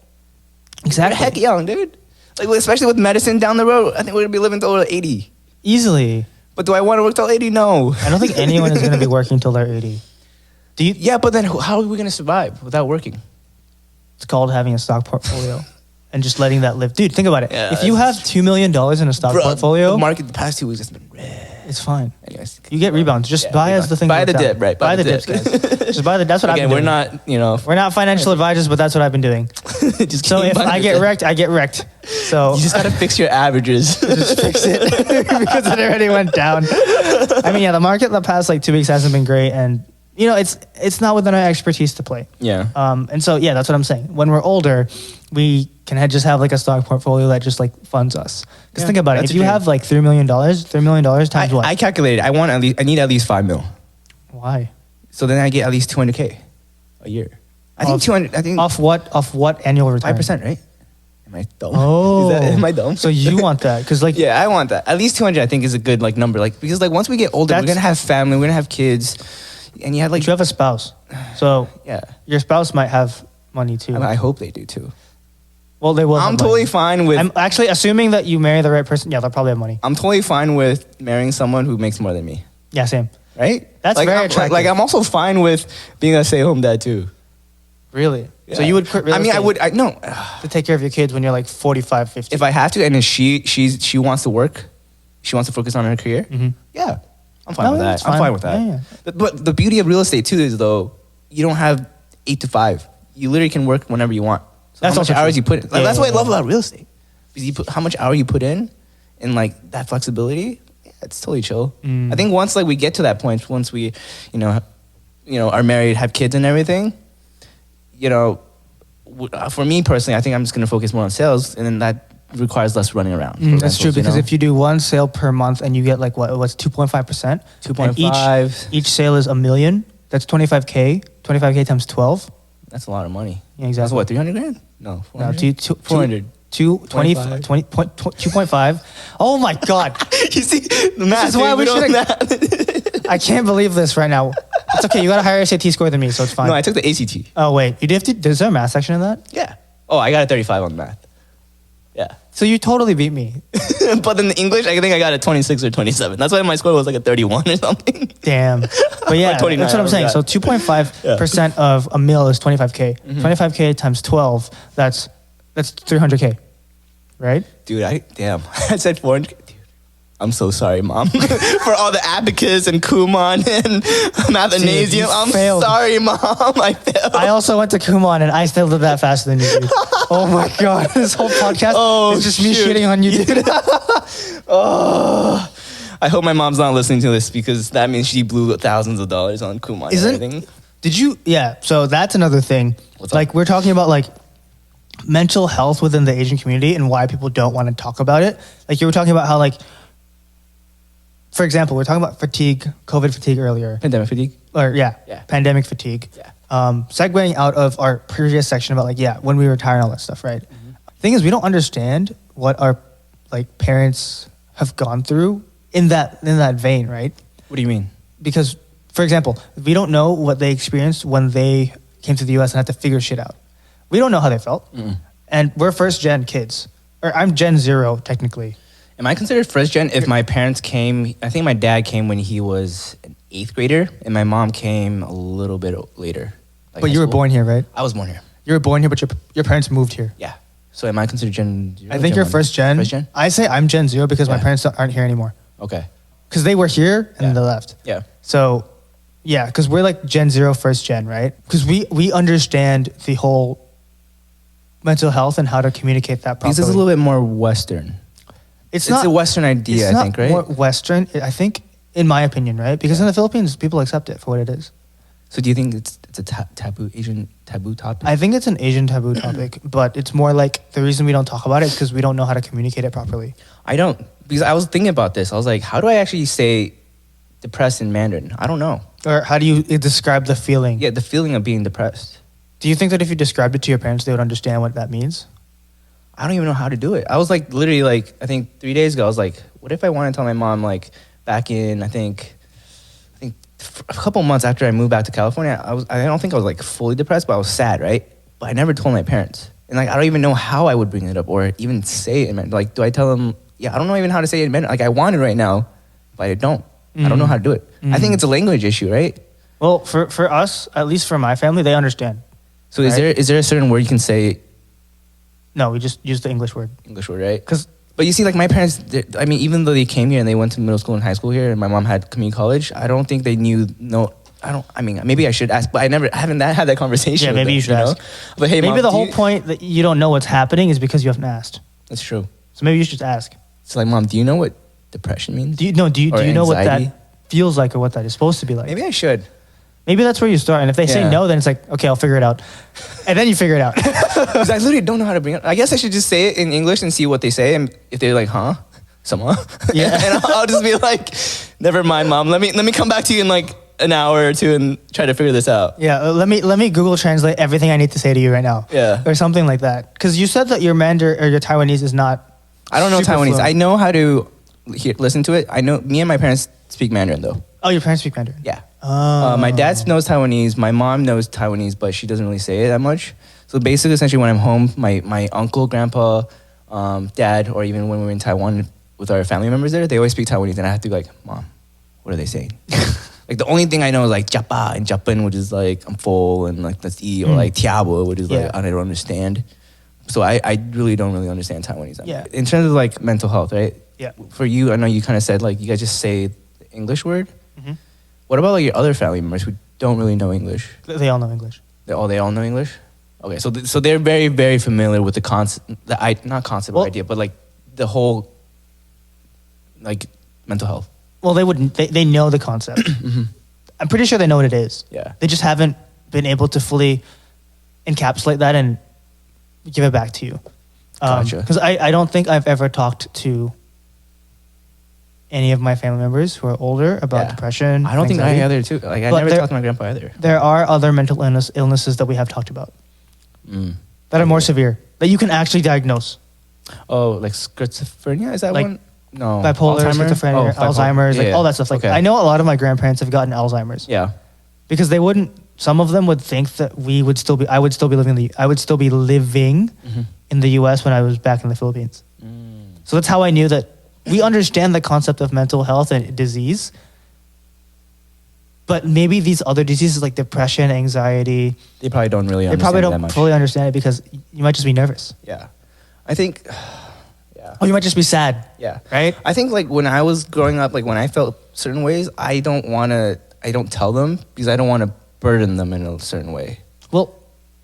Exactly. We're heck young, dude. Like especially with medicine down the road, I think we're gonna be living till we're 80. Easily. But do I want to work till 80? No. I don't think anyone is going to be working till they're 80. Do you? Yeah, but then how are we gonna survive without working? It's called having a stock portfolio and just letting that live. Dude, think about it. Yeah, if you have $2 million in a stock portfolio, the market the past 2 weeks has been red. It's fine. Anyways, You get rebounds. Just buy us the thing. Buy the that's out. dip, right? Buy the dips, guys. Just buy the. That's what I've been Again, doing. we're not, We're not financial advisors, but that's what I've been doing. just So keep if buying I the get dip. wrecked, I get wrecked. So You just gotta fix your averages. just fix it because it already went down. I mean, yeah, the market the past like 2 weeks hasn't been great, and it's not within our expertise to play. Yeah. And so yeah, that's what I'm saying. When we're older, we can just have like a stock portfolio that just like funds us. Because think about it, that's if a you dream. have like $3 million times what? I calculated. I need at least 5 mil. Why? So then I get at least 200K a year. I think Off- 200. I think Off what annual return? 5%, right? Am I dumb? Oh, Am I dumb? So you want that? Because like Yeah, I want that. At least 200, I think, is a good like number. Like because like once we get older, we're That's- gonna have family, we're gonna have kids, and you had like you have a spouse, so yeah. your spouse might have money too. I hope they do too. Well, they will. I'm have totally money. fine with. I'm actually assuming that you marry the right person. Yeah, they'll probably have money. I'm totally fine with marrying someone who makes more than me. Yeah, same. Right? That's like, very I'm, attractive. Like I'm also fine with being a stay-home dad too. Really? So Yeah. you would quit real I mean, I estate would. I no. to take care of your kids when you're like 45, 50. If I have to, and if she wants to work, she wants to focus on her career. Mhm. Yeah, I'm fine No, with that's that. I'm fine. fine with that. Yeah, yeah. But the beauty of real estate too is though you don't have 8 to 5. You literally can work whenever you want. So That's how much also hours true. you put in. Like, Yeah, that's yeah, what I love yeah. about real estate. Because you put how much hour you put in, and like that flexibility. Yeah, it's totally chill. Mm. I think once like we get to that point, once we, are married, have kids and everything, for me personally, I think I'm just gonna focus more on sales, and then that requires less running around. for That's true rentals, because if you do one sale per month and you get like what's 2.5%, 2.5, each sale is $1 million. That's 25K. 25K times 12. that's a lot of money. Yeah, That's exactly. what, 300 grand? No, 400. No, 400. 2.5. Oh my God. You see, the math. is why dude, we don't should've- math. I can't believe this right now. It's okay. You got a higher SAT score than me, so it's fine. No, I took the ACT. Oh, wait. You did is there a math section in that? Yeah. Oh, I got a 35 on math. Yeah. So you totally beat me. But in the English, I think I got a 26 or 27. That's why my score was like a 31 or something. Damn. But yeah, Like 29, that's what I'm saying. I So forgot. 2.5% of a mil is 25K. Mm-hmm. 25K times 12, that's 300K. Right? Dude, I said 400. Dude, I'm so sorry, Mom. For all the abacus and Kumon and Mathanasium. you I'm failed. sorry, Mom. I failed. I also went to Kumon and I still did that faster than you, dude. Oh my God. This whole podcast is just me shoot. shitting on you, dude. Oh, I hope my mom's not listening to this because that means she blew thousands of dollars on Kumon and everything. Did you? Yeah. So that's another thing. What's like up? we're talking about like mental health within the Asian community and why people don't want to talk about it. Like you were talking about how like, for example, we're talking about fatigue, COVID fatigue earlier. Pandemic fatigue. Or yeah, Yeah. pandemic fatigue. Yeah. Segueing out of our previous section about like, yeah, when we retire and all that stuff, right? Mm-hmm. Thing is, we don't understand what our like parents have gone through in that vein, right? What do you mean? Because, for example, we don't know what they experienced when they came to the U.S. and had to figure shit out. We don't know how they felt. Mm-mm. And we're first gen kids. Or I'm Gen 0, technically. Am I considered first gen if my parents came? I think my dad came when he was an 8th grader, and my mom came a little bit later. Like But high you were school. born here, right? I was born here. You were born here, but your parents moved here. Yeah. So am I considered Gen 0? I think you're 1? first gen. First gen? I say I'm Gen 0 because my Yeah. parents aren't here anymore. Okay. Because they were here and then Yeah. they left. Yeah. So, yeah, because we're like Gen 0 first gen, right? Because we understand the whole mental health and how to communicate that properly. Because it's a little bit more Western. It's a Western idea, it's I think, right? More Western, I think, in my opinion, right? Because in the Philippines, people accept it for what it is. So do you think it's a Asian taboo topic? I think it's an Asian taboo topic, but it's more like the reason we don't talk about it is because we don't know how to communicate it properly. I don't, because I was thinking about this. I was like, how do I actually say depressed in Mandarin? I don't know. Or how do you describe the feeling? Yeah, the feeling of being depressed. Do you think that if you described it to your parents, they would understand what that means? I don't even know how to do it. I was like, literally, like, I think 3 days ago, I was like, what if I want to tell my mom, like, back in, I think a couple months after I moved back to California, I don't think I was like fully depressed, but I was sad, right? But I never told my parents. And like, I don't even know how I would bring it up or even say it in Mandarin. Like, do I tell them, yeah, I don't know even how to say it in Mandarin. Like, I want it right now, but I don't. I don't know how to do it. I think it's a language issue, right? Well, for us, at least for my family, they understand. So Right. is there a certain word you can say No, we just use the English word. English word, right? Because But you see, like my parents, I mean, even though they came here and they went to middle school and high school here, and my mom had community college, I don't think they knew. No, I don't. I mean, maybe I should ask, but I haven't had that conversation. Yeah, with maybe them, you should ask. But hey, maybe Mom, the whole point that you don't know what's happening is because you haven't asked. That's true. So maybe you should ask. It's like, Mom, do you know what depression means? Do you know what anxiety? that feels like or what that is supposed to be like? Maybe I should. Maybe that's where you start. And if they say Yeah. no, then it's like, okay, I'll figure it out. And then you figure it out. Because I literally don't know how to bring it. I guess I should just say it in English and see what they say. And if they're like, huh? Someone? Yeah. And I'll just be like, never mind, Mom. Let me come back to you in like an hour or two and try to figure this out. Yeah, let me Google Translate everything I need to say to you right now. Yeah. Or something like that. Because you said that your Mandarin or your Taiwanese is not. I don't know super Taiwanese. fluent. I know how to listen to it. I know me and my parents speak Mandarin though. Oh, your parents speak Mandarin. Yeah. Oh. My dad knows Taiwanese. My mom knows Taiwanese, but she doesn't really say it that much. So basically, essentially, when I'm home, my uncle, grandpa, dad, or even when we were in Taiwan with our family members there, they always speak Taiwanese, and I have to be like, Mom, what are they saying? Like the only thing I know is like japa and japan, which is like I'm full, and like let's eat, or like tiabo, which is like Yeah. I don't understand. So I really don't really understand Taiwanese. Yeah. In terms of like mental health, right? Yeah. For you, I know you kind of said like you guys just say the English word. Mhm. What about like your other family members who don't really know English? They all know English. They all know English. Okay, so they're very very familiar with the concept, not concept Well- idea, but like the whole like mental health. Well, they wouldn't. They know the concept. Mm-hmm. I'm pretty sure they know what it is. Yeah. They just haven't been able to fully encapsulate that and give it back to you. Gotcha. Because I don't think I've ever talked to any of my family members who are older about Yeah. depression. I don't think I anxiety. either too. Like I But never there- talked to my grandpa either. There are other mental illnesses that we have talked about Mm. that are more severe that you can actually diagnose. Oh, like schizophrenia? Is that Like one? No. Bipolar, Alzheimer? schizophrenia, Oh, Alzheimer's, like yeah, all that stuff. Like okay. I know a lot of my grandparents have gotten Alzheimer's Yeah. because they wouldn't. Some of them would think that I would still be living Mhm. in the U.S. when I was back in the Philippines. Mm. So that's how I knew that we understand the concept of mental health and disease. But maybe these other diseases like depression, anxiety, They probably don't really they understand probably that don't much. fully understand it because you might just be nervous. Yeah. I think. Yeah. Or you might just be sad, Yeah. right? I think like when I was growing up, like when I felt certain ways, I don't tell them because I don't want to burden them in a certain way. Well,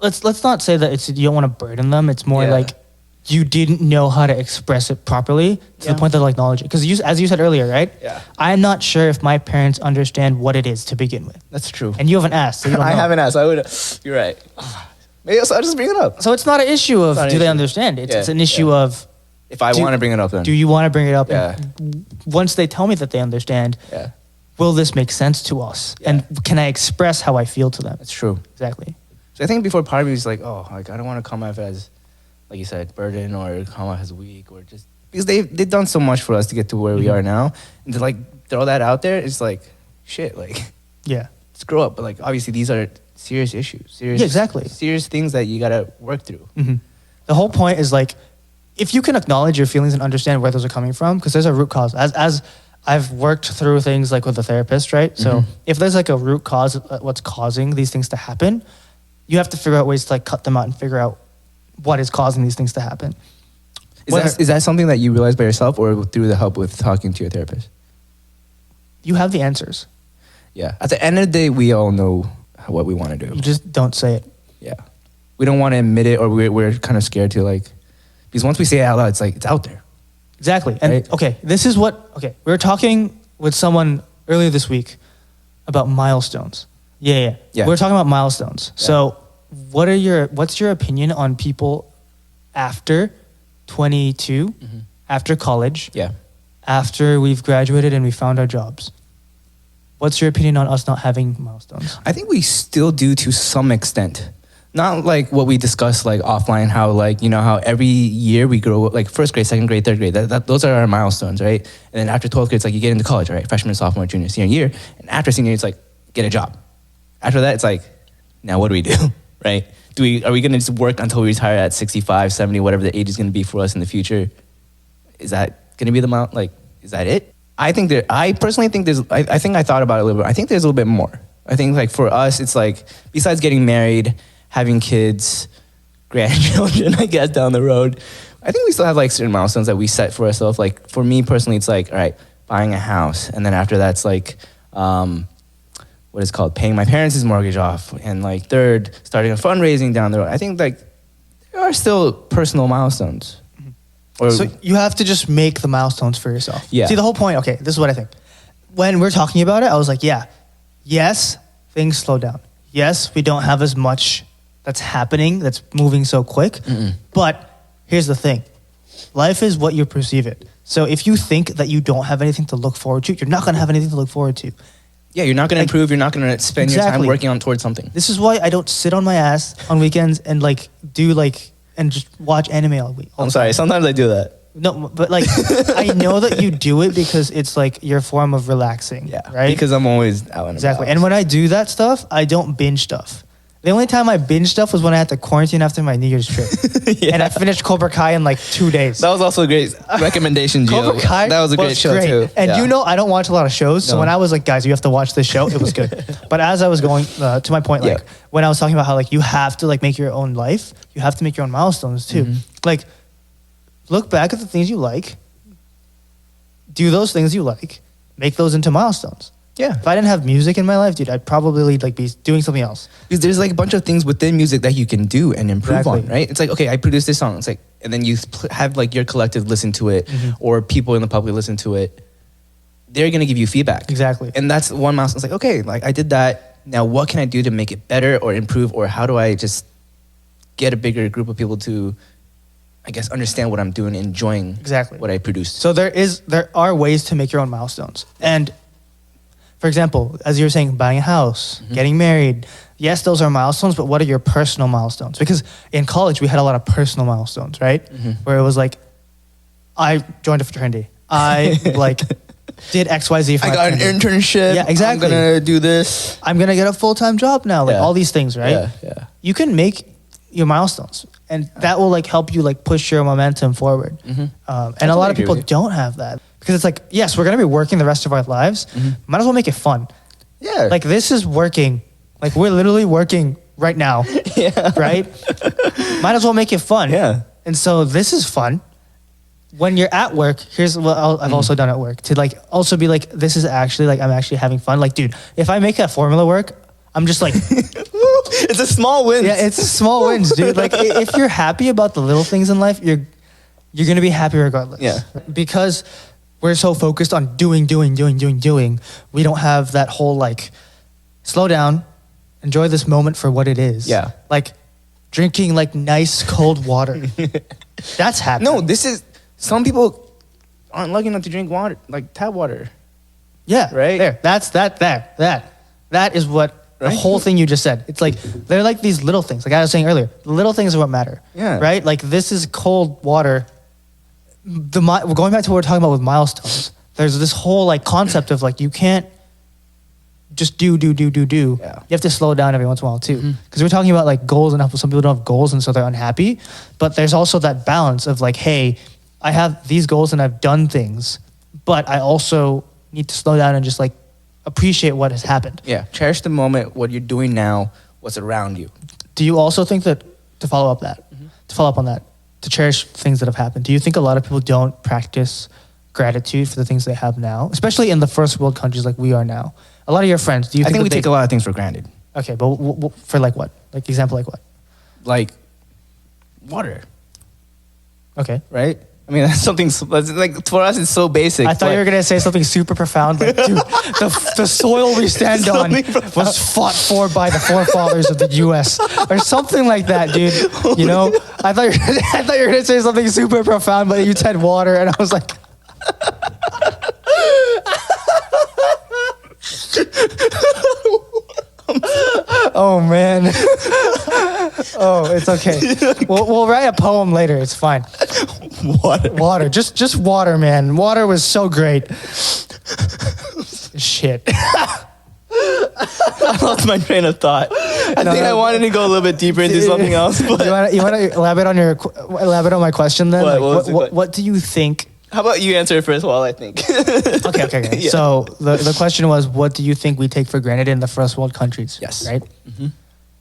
let's not say that you don't want to burden them. It's more Yeah. like you didn't know how to express it properly to Yeah. the point that like knowledge. Because as you said earlier, right? Yeah. I'm not sure if my parents understand what it is to begin with, That's true. and you haven't asked, so you don't know. I haven't asked. I would. You're right. Maybe I'll just bring it up. So it's not an issue of It's not an do they issue. understand? It's Yeah, an issue yeah. of If I Do- want to bring it up, then. do you want to bring it up? Yeah. And once they tell me that they understand, Yeah. will this make sense to us? Yeah. And can I express how I feel to them? That's true. Exactly. So I think before part of me was like, oh, like I don't want to come off as, like you said, burden or come off as weak or just because they've done so much for us to get to where we Mhm. are now, and to like throw that out there, it's like shit. Like Yeah. let's grow up. But like obviously these are serious issues, serious, Yeah, exactly. serious things that you gotta work through. hmm The whole point is like, if you can acknowledge your feelings and understand where those are coming from, because there's a root cause. As I've worked through things like with a therapist, right? So Mhm. if there's like a root cause, what's causing these things to happen, you have to figure out ways to like cut them out and figure out what is causing these things to happen. Is that something that you realize by yourself or through the help with talking to your therapist? You have the answers. Yeah. At the end of the day, we all know what we want to do. You just don't say it. Yeah. We don't want to admit it, or we're kind of scared to like, because once we say it out loud, it's like, it's out there. Exactly. And Right. okay, we were talking with someone earlier this week about milestones. Yeah. Yeah. We were talking about milestones. Yeah. So what's your opinion on people after 22, after college, Yeah. after we've graduated and we found our jobs? What's your opinion on us not having milestones? I think we still do to some extent. Not like what we discussed like offline, how like, you know, how every year we grow, like first grade, second grade, third grade, those are our milestones, right? And then after 12th grade, it's like you get into college, right? Freshman, sophomore, junior, senior year. And after senior year, it's like, get a job. After that, it's like, now what do we do, right? Are we going to just work until we retire at 65, 70, whatever the age is going to be for us in the future? Is that going to be the amount, like, is that it? I personally think I think I thought about it a little bit. I think there's a little bit more. I think like for us, it's like, besides getting married, having kids, grandchildren, I guess, down the road, I think we still have like certain milestones that we set for ourselves. Like for me personally, it's like, all right, buying a house. And then after that's like, what is it called? Paying my parents' mortgage off. And like third, starting a fundraising down the road. I think like there are still personal milestones. Or, So you have to just make the milestones for yourself. Yeah. See, the whole point, okay, this is what I think. When we're talking about it, I was like, yeah, yes, things slow down. Yes, we don't have as much that's happening, that's moving so quick. But here's the thing. Life is what you perceive it. So if you think that you don't have anything to look forward to, you're not going to have anything to look forward to. yeah, you're not going to improve. You're not going to spend your time Exactly. working on towards something. This is why I don't sit on my ass on weekends and like do like, and just watch anime all week. I'm sorry. Sometimes I do that. No, but like, I know that you do it because it's like your form of relaxing. Yeah. Right? Because I'm always out and Exactly. about. And when I do that stuff, I don't binge stuff. The only time I binge stuff was when I had to quarantine after my New Year's trip. Yeah. And I finished Cobra Kai in like 2 days. That was also a great recommendation, Gio. Cobra Kai That was a great show too. And Yeah. you know, I don't watch a lot of shows. So No. when I was like, guys, you have to watch this show, it was good. But as I was going to my point, like Yeah. when I was talking about how like you have to like make your own life, you have to make your own milestones too. Mm-hmm. Like look back at the things you like, do those things you like, make those into milestones. Yeah. If I didn't have music in my life, dude, I'd probably like be doing something else. Because there's like a bunch of things within music that you can do and improve Exactly. on, right? It's like, okay, I produced this song. It's like, and then you have like your collective listen to it or people in the public listen to it. They're going to give you feedback. Exactly. And that's one milestone. It's like, okay, like I did that. Now what can I do to make it better or improve? Or how do I just get a bigger group of people to, I guess, understand what I'm doing, enjoying Exactly. what I produced? So there are ways to make your own milestones. And for example, as you were saying, buying a house, getting married. Yes, those are milestones, but what are your personal milestones? Because in college, we had a lot of personal milestones, right? Where it was like, I joined a fraternity. I like did XYZ for I my got an fraternity. internship. Yeah, exactly. I'm going to do this. I'm going to get a full-time job now. Like Yeah. all these things, right? Yeah, yeah. You can make your milestones and that will like help you like push your momentum forward. And a totally lot of agree people with you. don't have that because it's like, yes, we're going to be working the rest of our lives. Might as well make it fun. Yeah. Like this is working. Like we're literally working right now. Yeah. Right? Might as well make it fun. Yeah. And so this is fun. When you're at work, here's what I've also done at work to like also be like, this is actually like, I'm actually having fun. Like, dude, if I make that formula work, I'm just like, It's a small win. yeah, it's small wins, dude. Like if you're happy about the little things in life, you're going to be happy regardless. Yeah. Because we're so focused on doing. We don't have that whole like, slow down, enjoy this moment for what it is. Yeah. Like drinking like nice cold water. That's happy. No, this is, some people aren't lucky enough to drink water, like tap water. Yeah. Right? There. That is what the Right? whole thing you just said. It's like, they're like these little things. Like I was saying earlier, the little things are what matter. Yeah. Right? Like this is cold water. We're going back to what we're talking about with milestones. There's this whole like concept of like, you can't just do. Yeah. You have to slow down every once in a while too. Because we're talking about like goals and some people don't have goals and so they're unhappy. But there's also that balance of like, hey, I have these goals and I've done things, but I also need to slow down and just like appreciate what has happened. Yeah. Cherish the moment, what you're doing now, what's around you. Do you also think that to follow up on that, to cherish things that have happened, do you think a lot of people don't practice gratitude for the things they have now, especially in the first world countries like we are now? A lot of your friends, do you I think think we that take a lot of things for granted. Okay, but for like what? Like example like what? Like water, Okay. right? I mean, that's something, that's like for us, it's so basic. I thought you were going to say something super profound. Like, dude, the soil we stand on was fought for by the forefathers of the U.S. or something like that, dude. You know, I thought you were going to say something super profound, but you said water, and I was like, oh man. Oh, it's okay. We'll write a poem later. It's fine. Water. Just water, man. Water was so great. Shit. I lost my train of thought. I think I wanted to go a little bit deeper into something else. But You want to elaborate on my question then? What? Like, What was the question? what do you think? how about you answer it first while I think? Okay. Yeah. So the question was, what do you think we take for granted in the first world countries? Yes. Right?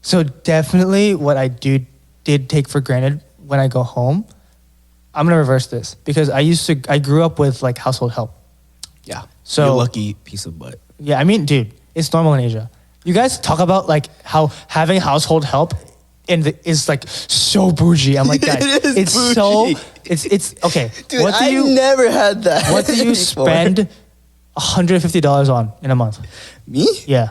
So definitely what I did take for granted when I go home I'm gonna reverse this because I grew up with like household help. Yeah. So- you're a lucky piece of butt. Yeah, I mean, dude, it's normal in Asia. You guys talk about like how having household help is like so bougie. I'm like, guys, It is it's bougie. so it's okay. Dude, I never had that. what do you before. spend $150 on in a month? Me? Yeah.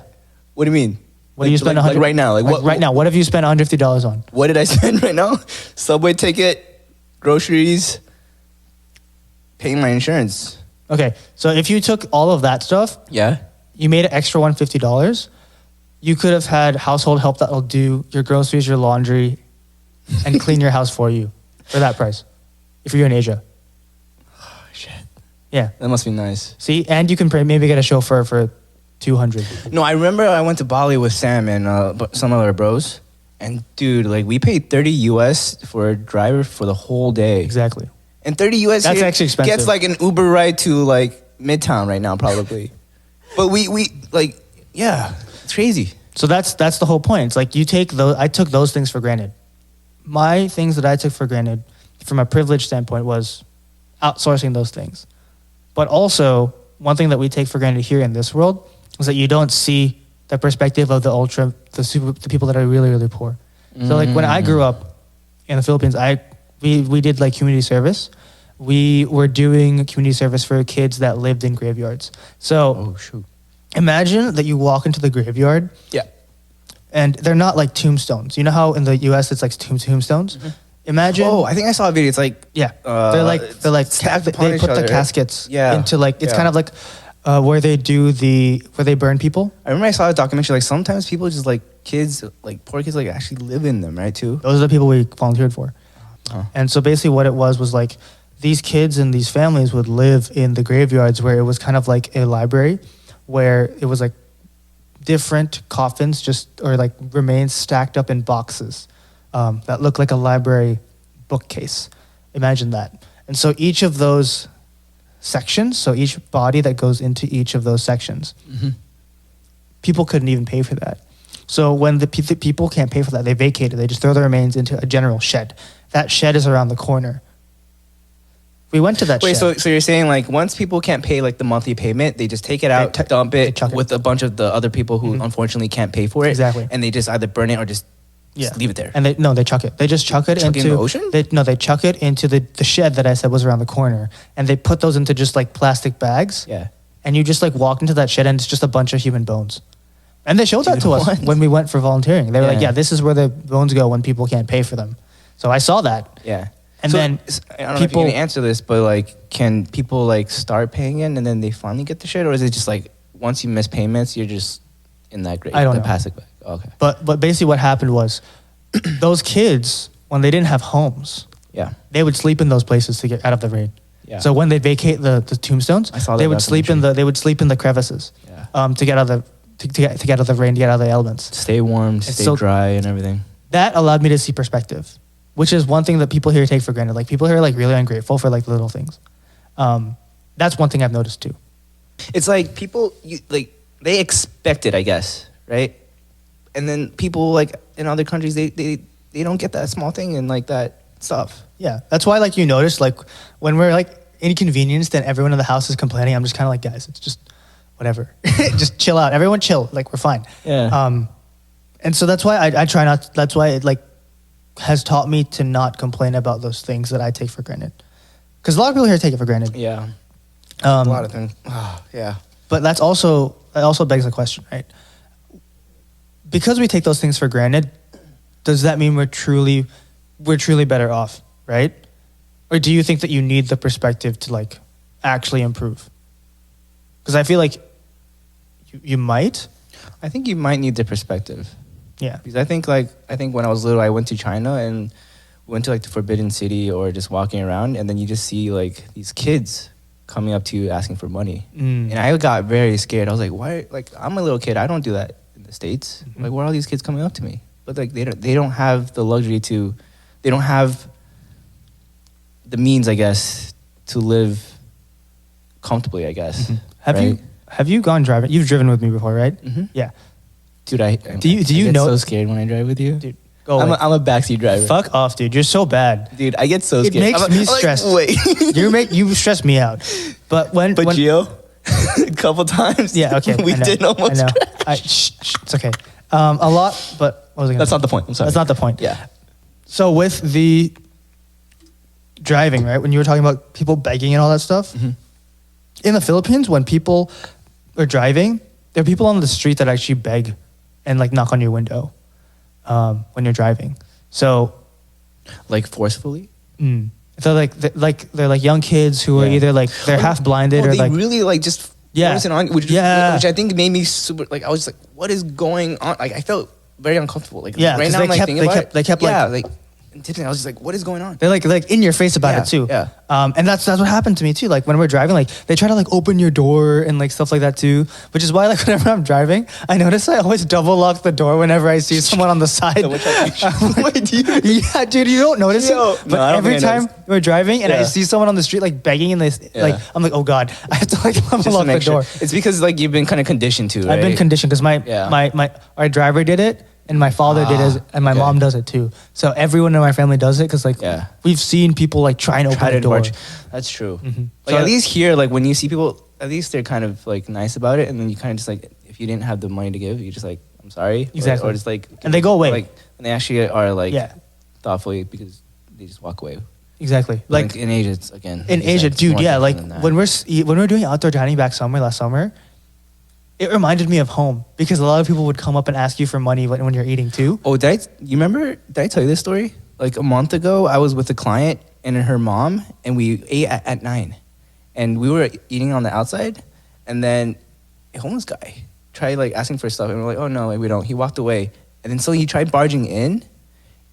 What do you mean? What do you spend? like right now? Like what? Right now? What have you spent $150 on? What did I spend right now? Subway ticket, groceries, paying my insurance. Okay, so if you took all of that stuff, Yeah. you made an extra $150. You could have had household help that'll do your groceries, your laundry, and clean your house for you for that price. If you're in Asia, Oh, shit. yeah. That must be nice. See, and you can maybe get a chauffeur for 200. No, I remember I went to Bali with Sam and some of our bros. And dude, like we paid 30 US for a driver for the whole day. Exactly. And 30 US That's here actually expensive. gets like an Uber ride to like Midtown right now probably. But we like, yeah, it's crazy. So that's the whole point. It's like I took those things for granted. My things that I took for granted from a privilege standpoint was outsourcing those things. But also, one thing that we take for granted here in this world is that you don't see the perspective of the people that are really, really poor. So like when I grew up in the Philippines, we did like community service. We were doing community service for kids that lived in graveyards. So Oh shoot. imagine that you walk into the graveyard Yeah. and they're not like tombstones. You know how in the US it's like tombstones? Imagine. Oh, I think I saw a video. It's like Yeah, Uh, they're like stacked upon they each put other, the right? caskets Yeah, into like it's yeah. kind of like where they burn people. I remember I saw a documentary. Like sometimes people just like kids, like poor kids, like actually live in them, right? Too. Those are the people we volunteered for. Huh. And so basically what it was like these kids and these families would live in the graveyards where it was kind of like a library where it was like different coffins or like remains stacked up in boxes that look like a library bookcase. Imagine that. And so each of those sections, so each body that goes into each of those sections, people couldn't even pay for that. So when the people can't pay for that, they vacate it. They just throw the remains into a general shed. That shed is around the corner. We went to that Wait, shed. so you're saying like once people can't pay like the monthly payment, they just take it out, dump they it chuck it. with a bunch of the other people who unfortunately can't pay for it. Exactly. And they just either burn it or just Yeah. leave it there. And they chuck it. They just chuck it Chuck it into in the ocean? They chuck it into the shed that I said was around the corner, and they put those into just like plastic bags. Yeah. And you just like walk into that shed, and it's just a bunch of human bones. And they showed that to us What? when we went for volunteering. They were like, Yeah. "Yeah, this is where the bones go when people can't pay for them." So I saw that. Yeah. And So, then I don't know if people- you can answer this, but like, can people like start paying it and then they finally get the shit, or is it just like once you miss payments, you're just in that grade? I don't the know. plastic bag. Okay. But basically, what happened was, those kids when they didn't have homes, Yeah. they would sleep in those places to get out of the rain. Yeah. So when they vacate the tombstones, I saw that they would sleep in the crevices Yeah. to get out of to get out of the rain, to get out of the elements. Stay warm, stay so- dry, and everything. That allowed me to see perspective, which is one thing that people here take for granted. Like people here are like really ungrateful for like the little things. That's one thing I've noticed too. It's like people they expect it, I guess, right? And then people like in other countries they don't get that small thing and like that stuff. Yeah, that's why like you notice like when we're like inconvenienced and everyone in the house is complaining, I'm just kind of like, guys, it's just whatever, just chill out. Everyone chill, like we're fine. Yeah. And so that's why I try not. That's why it like has taught me to not complain about those things that I take for granted, because a lot of people here take it for granted. Yeah. A Um, lot of things. Oh, yeah. But that also begs the question, right? Because we take those things for granted, does that mean we're truly better off, right? Or do you think that you need the perspective to like actually improve? Because I feel like you might. I think you might need the perspective. Yeah. Because I think when I was little, I went to China and went to like the Forbidden City or just walking around, and then you just see like these kids coming up to you asking for money, and I got very scared. I was like, why? Like I'm a little kid. I don't do that in the States. Like why are all these kids coming up to me? But like they don't have the luxury to, they don't have the means, I guess, to live comfortably, I guess. Have you gone driving? You've driven with me before, right? Mm-hmm. Yeah. Dude, I Do you get know- so scared when I drive with you. Dude, Go away. I'm a backseat driver. Fuck off, dude. You're so bad. Dude, I get so It scared. makes me stressed. Wait. You stress me out. But when Gio, a couple times. yeah, okay. We I know, did almost. I know. crash. Shh, it's okay. A lot, but what was I gonna That's say? not the point. I'm sorry. That's not the point. Yeah. So with the driving, right? When you were talking about people begging and all that stuff, in the Philippines, when people are driving, there are people on the street that actually beg and like knock on your window when you're driving. So, Like forcefully. so they're like young kids who are Yeah. either like they're half blinded or they like really like just Yeah. forcing on, which I think made me super. Like I was just like, what is going on? Like I felt very uncomfortable. Like Yeah, right 'cause now, they I'm like kept- thinking they about kept- it. they kept, yeah, like- tipping. I was just like, what is going on? they're like in your face about Yeah, it too. yeah. And that's what happened to me too. Like when we're driving, like they try to like open your door and like stuff like that too. Which is why like whenever I'm driving, I notice I always double lock the door whenever I see someone on the side. Wait, do you? Yeah, dude, you don't notice Yo. it. But No, I don't every think I time noticed. we're driving and I Yeah. see someone on the street like begging and this, Yeah. like I'm like, oh god, I have to like Just to unlock the make sure. door. It's because like you've been kind of conditioned to. Right? I've been conditioned because Yeah. our driver did it and my father did it and my okay. mom does it too. So everyone in my family does it because like Yeah. we've seen people like try and open Try the to door. march. That's true. Like So- at least here, like when you see people, at least they're kind of like nice about it, and then you kind of just like, if you didn't have the money to give, you just like, I'm sorry. Exactly. Or just like, And they go away. Like, and they actually are like Yeah. thoughtfully because they just walk away. Exactly. But Like in Asia, it's again. in like you Asia, said, it's dude, more yeah, like different than that. when we're doing outdoor dining last summer, it reminded me of home because a lot of people would come up and ask you for money when you're eating too. Oh, you remember? Did I tell you this story? Like a month ago, I was with a client and her mom, and we ate at 9, and we were eating on the outside, and then a homeless guy tried like asking for stuff, and we're like, oh no, we don't. He walked away, and then so he tried barging in,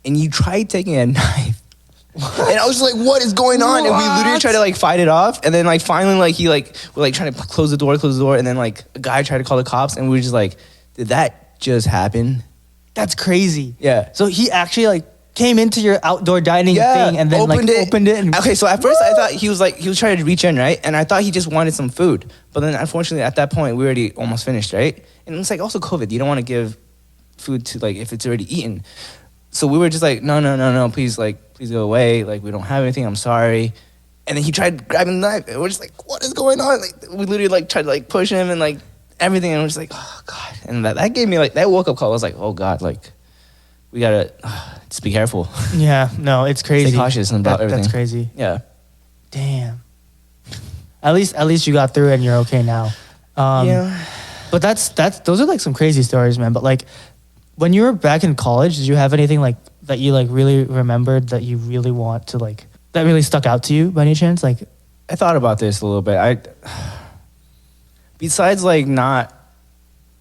and he tried taking a knife. And I was just like, what is going on? And we literally tried to like fight it off. And then like finally like he like we're like trying to close the door. And then like a guy tried to call the cops, and we were just like, did that just happen? That's crazy. Yeah. So he actually like came into your outdoor dining thing and then opened it. And Okay, so at first I thought he was trying to reach in, right? And I thought he just wanted some food. But then unfortunately at that point we already almost finished, right? And it's like also COVID. You don't want to give food to like if it's already eaten. So we were just like, no, please go away. Like we don't have anything. I'm sorry. And then he tried grabbing the knife, and we're just like, what is going on? Like we literally like tried to like push him and like everything, and we're just like, oh god. And that gave me like that woke up call. I was like, oh god, like we gotta just be careful. yeah, no, it's crazy. Stay cautious about everything. That's crazy. Yeah. Damn. At least you got through it and you're okay now. Yeah. But those are like some crazy stories, man. But like when you were back in college, did you have anything like that you like really remembered that you really want to like that really stuck out to you by any chance? Like I thought about this a little bit. Besides like not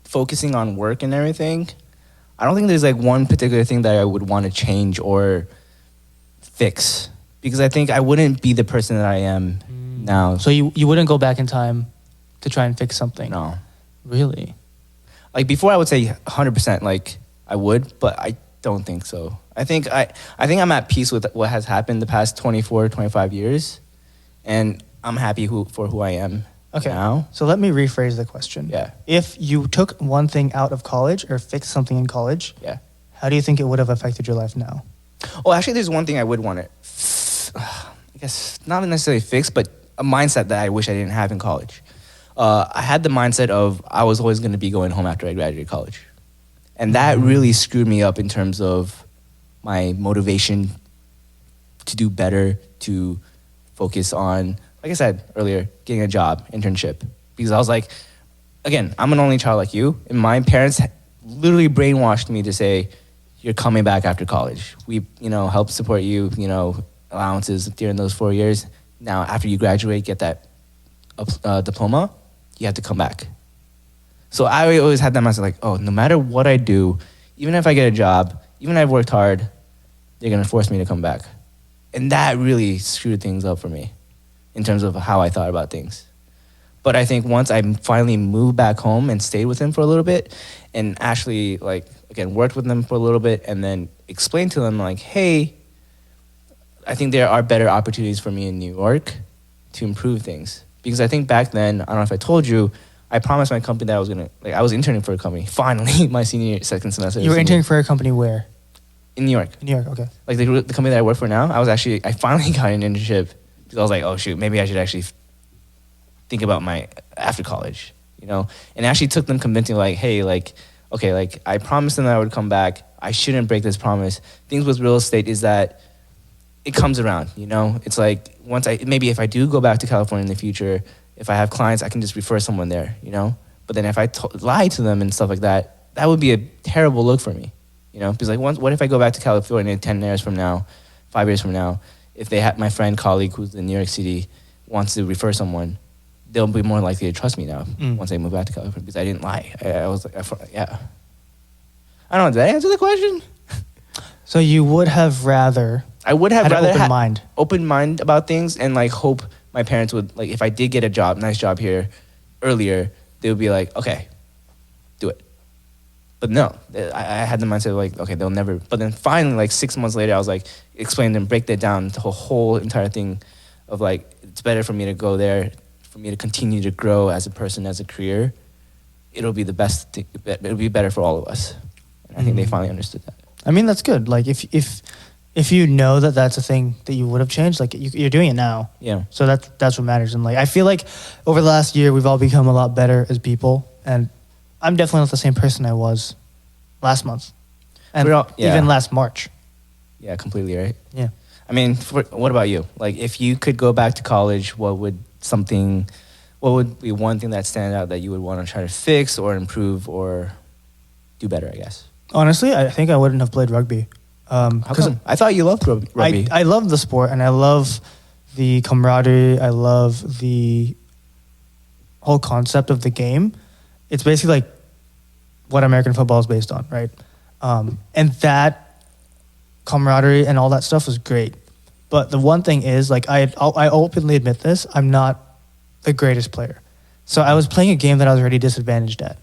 focusing on work and everything, I don't think there's like one particular thing that I would want to change or fix, because I think I wouldn't be the person that I am now. so you wouldn't go back in time to try and fix something? No. Really? Like before I would say 100% like I would, but I don't think so. I think I'm at peace with what has happened the past 24, 25 years, and I'm happy for who I am now. So let me rephrase the question. Yeah. If you took one thing out of college or fixed something in college, Yeah. how do you think it would have affected your life now? Oh, actually, there's one thing I would want to, I guess, not necessarily fix, but a mindset that I wish I didn't have in college. I had the mindset of I was always going to be going home after I graduated college. And that really screwed me up in terms of my motivation to do better, to focus on, like I said earlier, getting a job, internship. Because I was like, again, I'm an only child like you, and my parents literally brainwashed me to say, you're coming back after college. We, help support you, allowances during those 4 years. Now, after you graduate, get that diploma, you have to come back. So I always had that mindset like, oh, no matter what I do, even if I get a job, even if I've worked hard, they're going to force me to come back. And that really screwed things up for me in terms of how I thought about things. But I think once I finally moved back home and stayed with them for a little bit and actually, like, again, worked with them for a little bit and then explained to them, like, hey, I think there are better opportunities for me in New York to improve things. Because I think back then, I don't know if I told you, I promised my company that I was interning for a company. Finally, my second semester. You were interning for a company where? in New York. In New York, okay. Like the company that I work for now, I finally got an internship because I was like, oh shoot, maybe I should actually think about my after college, you know. And it actually took them convincing, like, hey, like, okay, like I promised them that I would come back. I shouldn't break this promise. Things with real estate is that it comes around, you know. It's like maybe if I do go back to California in the future, if I have clients, I can just refer someone there, you know. But then if I lie to them and stuff like that, that would be a terrible look for me, you know. Because like, what if I go back to California 10 years from now, 5 years from now, if they have my friend, colleague who's in New York City wants to refer someone, they'll be more likely to trust me now once I move back to California because I didn't lie. I was like, yeah. I don't know. Did I answer the question? So you would have rather... I would have rather had open mind about things and like hope my parents would, like, if I did get a job, nice job here earlier, they would be like, okay, do it. But no, I had the mindset of like, okay, they'll never. But then finally, like 6 months later, I was like, explain them, break that down, the whole entire thing of like, it's better for me to go there, for me to continue to grow as a person, as a career. It'll be the best thing. It'll be better for all of us. And I think they finally understood that. I mean, that's good. Like if you know that that's a thing that you would have changed, like you're doing it now. Yeah. So that's what matters. And like, I feel like over the last year, we've all become a lot better as people. And I'm definitely not the same person I was last month. And even last March. Yeah, completely right. Yeah. I mean, what about you? Like, if you could go back to college, what would be one thing that stands out that you would want to try to fix or improve or do better, I guess? Honestly, I think I wouldn't have played rugby. How come? I thought you loved rugby. I love the sport, and I love the camaraderie. I love the whole concept of the game. It's basically like what American football is based on, right? And that camaraderie and all that stuff was great. But the one thing is, like, I openly admit this, I'm not the greatest player. So I was playing a game that I was already disadvantaged at.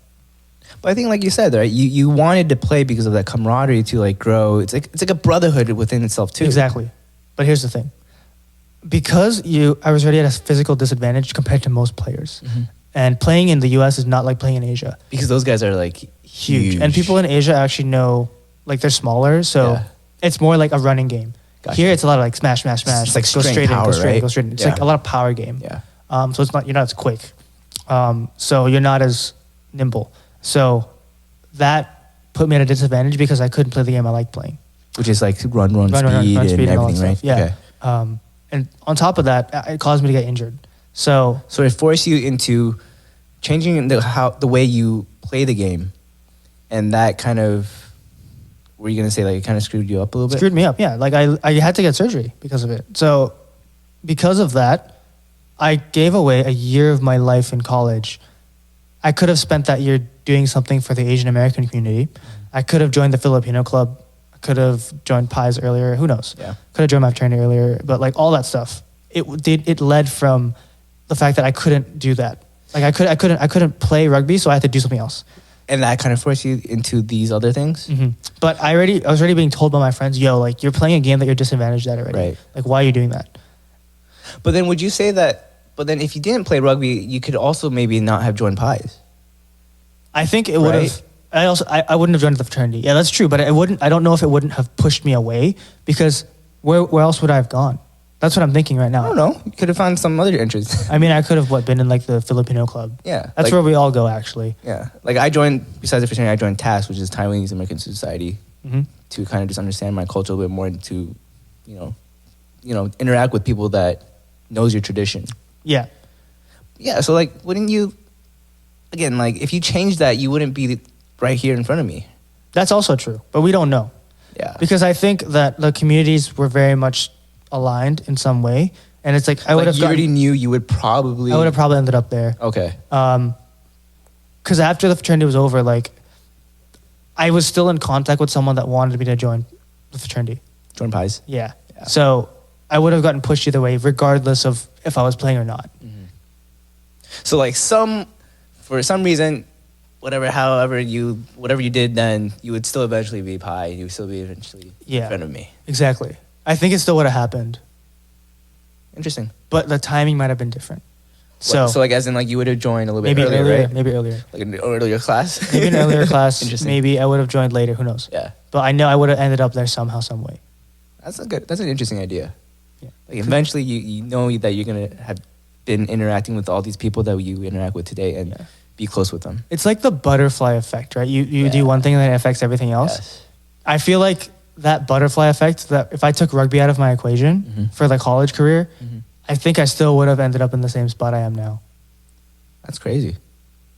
But I think, like you said, right, you wanted to play because of that camaraderie to like grow. It's like a brotherhood within itself too. Exactly. But here's the thing. Because I was already at a physical disadvantage compared to most players. Mm-hmm. And playing in the US is not like playing in Asia. Because those guys are like huge. And people in Asia actually know, like, they're smaller, so it's more like a running game. Gotcha. Here it's a lot of like smash. It's like go straight power, in, go straight in. It's like a lot of power game. Yeah. So you're not as quick. So you're not as nimble. So that put me at a disadvantage because I couldn't play the game I like playing. Which is like run speed and everything, right? Yeah. Okay. And on top of that, it caused me to get injured. So it forced you into changing the way you play the game, and that kind of, were you gonna say like it kind of screwed you up a little bit? Screwed me up, yeah. Like I had to get surgery because of it. So because of that, I gave away a year of my life in college. I could have spent that year doing something for the Asian American community. I could have joined the Filipino club. I could have joined Pies earlier. Who knows? Yeah. Could have joined my fraternity earlier. But like all that stuff, it led from the fact that I couldn't do that. Like I couldn't play rugby, so I had to do something else. And that kind of forced you into these other things? Mm-hmm. But I was already being told by my friends, yo, like you're playing a game that you're disadvantaged at already. Right. Like why are you doing that? But then would you say that, but then if you didn't play rugby, you could also maybe not have joined Pies? I think it would have. I wouldn't have joined the fraternity. Yeah, that's true. But I don't know if it wouldn't have pushed me away because where else would I have gone? That's what I'm thinking right now. I don't know. You could have found some other interest. I mean, I could have been in like the Filipino club. Yeah, that's like, where we all go actually. Yeah, like I joined, besides the fraternity, I joined TAS, which is Taiwanese American Society, to kind of just understand my culture a little bit more and to, you know, interact with people that knows your tradition. Yeah. Yeah. So like, wouldn't you? Again, like if you changed that, you wouldn't be right here in front of me. That's also true, but we don't know. Yeah. Because I think that the communities were very much aligned in some way, and it's like I would have. You already knew you would probably. I would have probably ended up there. Okay. Because after the fraternity was over, like, I was still in contact with someone that wanted me to join the fraternity. Join Pies. Yeah. So I would have gotten pushed either way, regardless of if I was playing or not. Mm-hmm. So like for some reason, whatever you did then, you would still eventually be Pi. You would still be eventually in front of me. Exactly. I think it still would have happened. Interesting. But the timing might have been different. So like as in like you would have joined a little bit earlier, right? Maybe earlier. Like an earlier class? Maybe an earlier class. Interesting. Maybe I would have joined later. Who knows? Yeah. but I know I would have ended up there somehow, some way. That's an interesting idea. Yeah. Like eventually you know that you're gonna have been interacting with all these people that you interact with today and be close with them. It's like the butterfly effect, right? You do one thing and then it affects everything else. Yes. I feel like that butterfly effect, that if I took rugby out of my equation for the college career, I think I still would have ended up in the same spot I am now. That's crazy.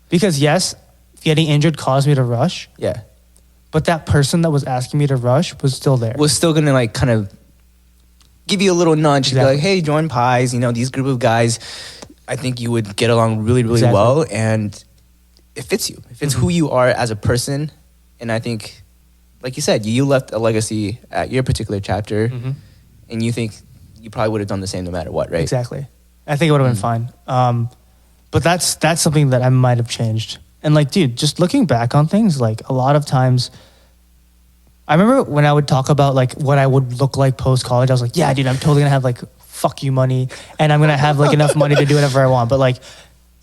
Because yes, getting injured caused me to rush, Yeah. but that person that was asking me to rush was still there. Was still gonna like kind of give you a little nudge, Exactly. be like, hey, join Pies. You know, these group of guys, I think you would get along really, really Exactly. well, and it fits you. It fits who you are as a person, and I think, like you said, you left a legacy at your particular chapter, and you think you probably would have done the same no matter what, right? Exactly. I think it would have been fine. But that's something that I might have changed. And like, dude, just looking back on things, like a lot of times, I remember when I would talk about like what I would look like post college, I was like, yeah, dude, I'm totally gonna have like fuck you money, and I'm gonna have like enough money to do whatever I want. But like,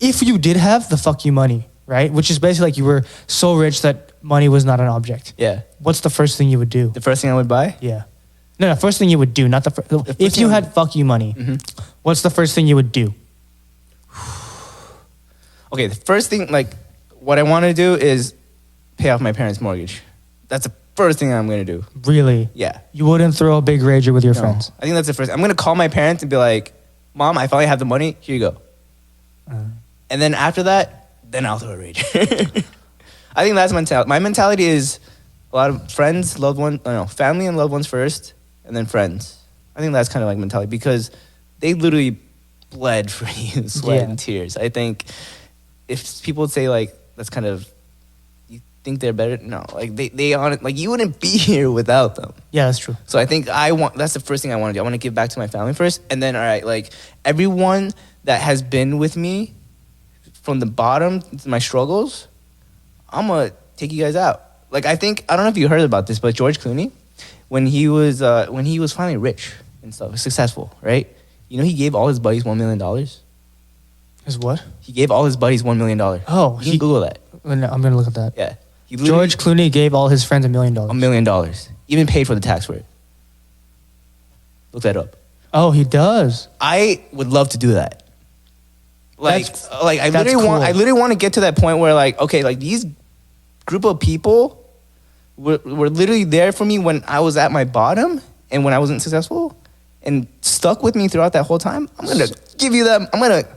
if you did have the fuck you money, right, which is basically like you were so rich that money was not an object. Yeah. What's the first thing you would do? The first thing I would buy? Yeah. No, first thing you would do, not the first. first If thing you I had fuck you money, what's the first thing you would do? Okay, the first thing, like, what I want to do is pay off my parents' mortgage. That's the first thing I'm going to do. Really? Yeah. You wouldn't throw a big rager with your No. friends? I think that's the first. I'm going to call my parents and be like, Mom, I finally have the money. Here you go. And then after that, then I'll throw a rager. I think that's mentality. My mentality is a lot of friends, loved ones, family and loved ones first, and then friends. I think that's kind of like mentality because they literally bled for you, sweat and tears. I think if people would say like, that's kind of, you think they're better? No, like they on it, like you wouldn't be here without them. Yeah, that's true. So I think that's the first thing I want to do. I want to give back to my family first. And then, all right, like everyone that has been with me from the bottom to my struggles, I'm going to take you guys out. Like I think, I don't know if you heard about this, but George Clooney, when he was finally rich and stuff, successful, right? You know, he gave all his buddies $1 million. Is what? He gave all his buddies $1 million. Oh, You can Google that. No, I'm going to look at that. Yeah. He George Clooney gave all his friends $1 million. $1 million. Even paid for the tax for it. Look that up. Oh, he does. I would love to do that. I That's literally want to get to that point where like, okay, like these group of people were literally there for me when I was at my bottom and when I wasn't successful and stuck with me throughout that whole time. I'm going to give you that. I'm going to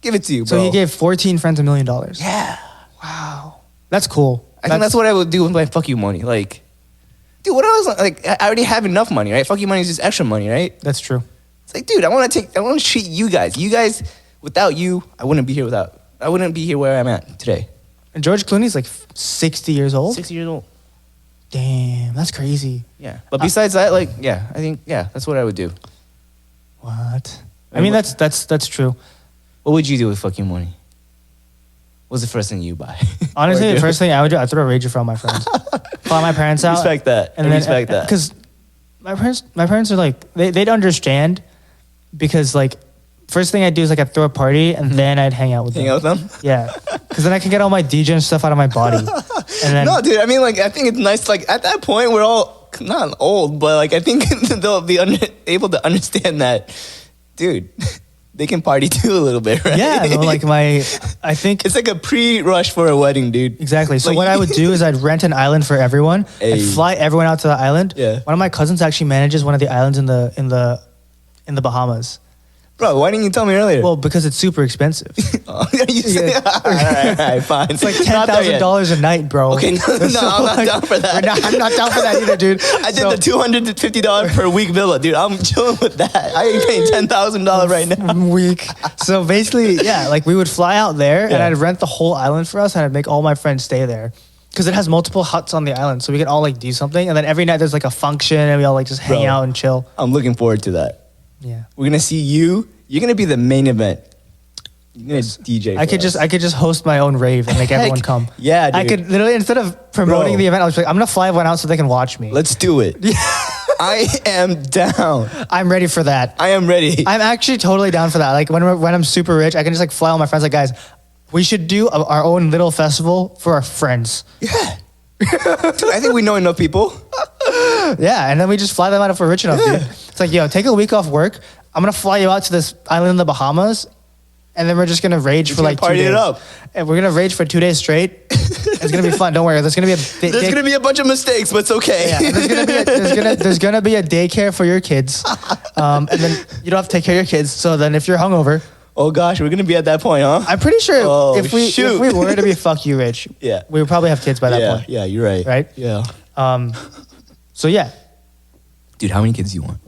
give it to you, bro. So he gave 14 friends $1 million. Yeah. Wow. That's cool. I think that's what I would do with my fuck you money. Like, dude, what else? Like, I already have enough money, right? Fuck you money is just extra money, right? That's true. It's like, dude, I want to treat you guys. You guys, without you, I wouldn't be here where I'm at today. And George Clooney's like 60 years old? 60 years old. Damn, that's crazy. Yeah. But besides that, like, yeah, I think, yeah, that's what I would do. What? I mean, that's true. What would you do with fuck you money? What's the first thing you buy? Honestly, Or the do? first thing I would do, I'd throw a rager for all my friends. Fly my parents out. Respect that. And I then, respect that. Because my parents are like, they'd understand because like, first thing I'd do is like I'd throw a party and then I'd hang out with them. Hang out with them? Yeah. Because then I can get all my DJ stuff out of my body. And then, No, dude, I mean, like, I think it's nice. Like, at that point, we're all not old, but like, I think they'll be able to understand that, dude, they can party too a little bit, right? yeah, no, like I think It's like a pre-rush for a wedding, dude. exactly. So Like- what I would do is I'd rent an island for everyone. Hey. I'd fly everyone out to the island. Yeah. One of my cousins actually manages one of the islands in the Bahamas. Bro, why didn't you tell me earlier? Well, because it's super expensive. You say, all right, fine. It's like Not there yet. $10,000 a night, bro. Okay, no, I'm not down for that. I'm not down for that either, dude. I did the $250 per week villa, dude. I'm chilling with that. I ain't paying $10,000 right now. Week. So basically, yeah, like we would fly out there and Yeah. I'd rent the whole island for us and I'd make all my friends stay there. Because it has multiple huts on the island. So we can all like do something. And then every night there's like a function and we all like just hang Bro. out and chill. I'm looking forward to that. Yeah. We're gonna see you. You're gonna be the main event. You're gonna DJ. I could just host my own rave and make everyone Heck, come. yeah, dude. I could literally, instead of promoting Bro. the event, I was like, I'm gonna fly everyone out so they can watch me. Let's do it. I am down. I'm ready for that. I am ready. I'm actually totally down for that. Like when I'm super rich, I can just like fly all my friends. Like, guys, we should do our own little festival for our friends. Yeah. Dude, I think we know enough people. Yeah, and then we just fly them out if we're rich enough, dude. It's like, yo, take a week off work. I'm gonna fly you out to this island in the Bahamas, and then we're just gonna rage for like 2 party days. it up. And we're gonna rage for 2 days straight. It's gonna be fun. Don't worry. There's gonna be a bunch of mistakes, but it's okay. Yeah, there's gonna be a daycare for your kids, and then you don't have to take care of your kids. So then, if you're hungover, oh gosh, we're gonna be at that point, huh? I'm pretty sure if we shoot. were to be fuck you rich, Yeah. we would probably have kids by that point. Yeah, you're right. Right? Yeah. So yeah, Dude, how many kids do you want?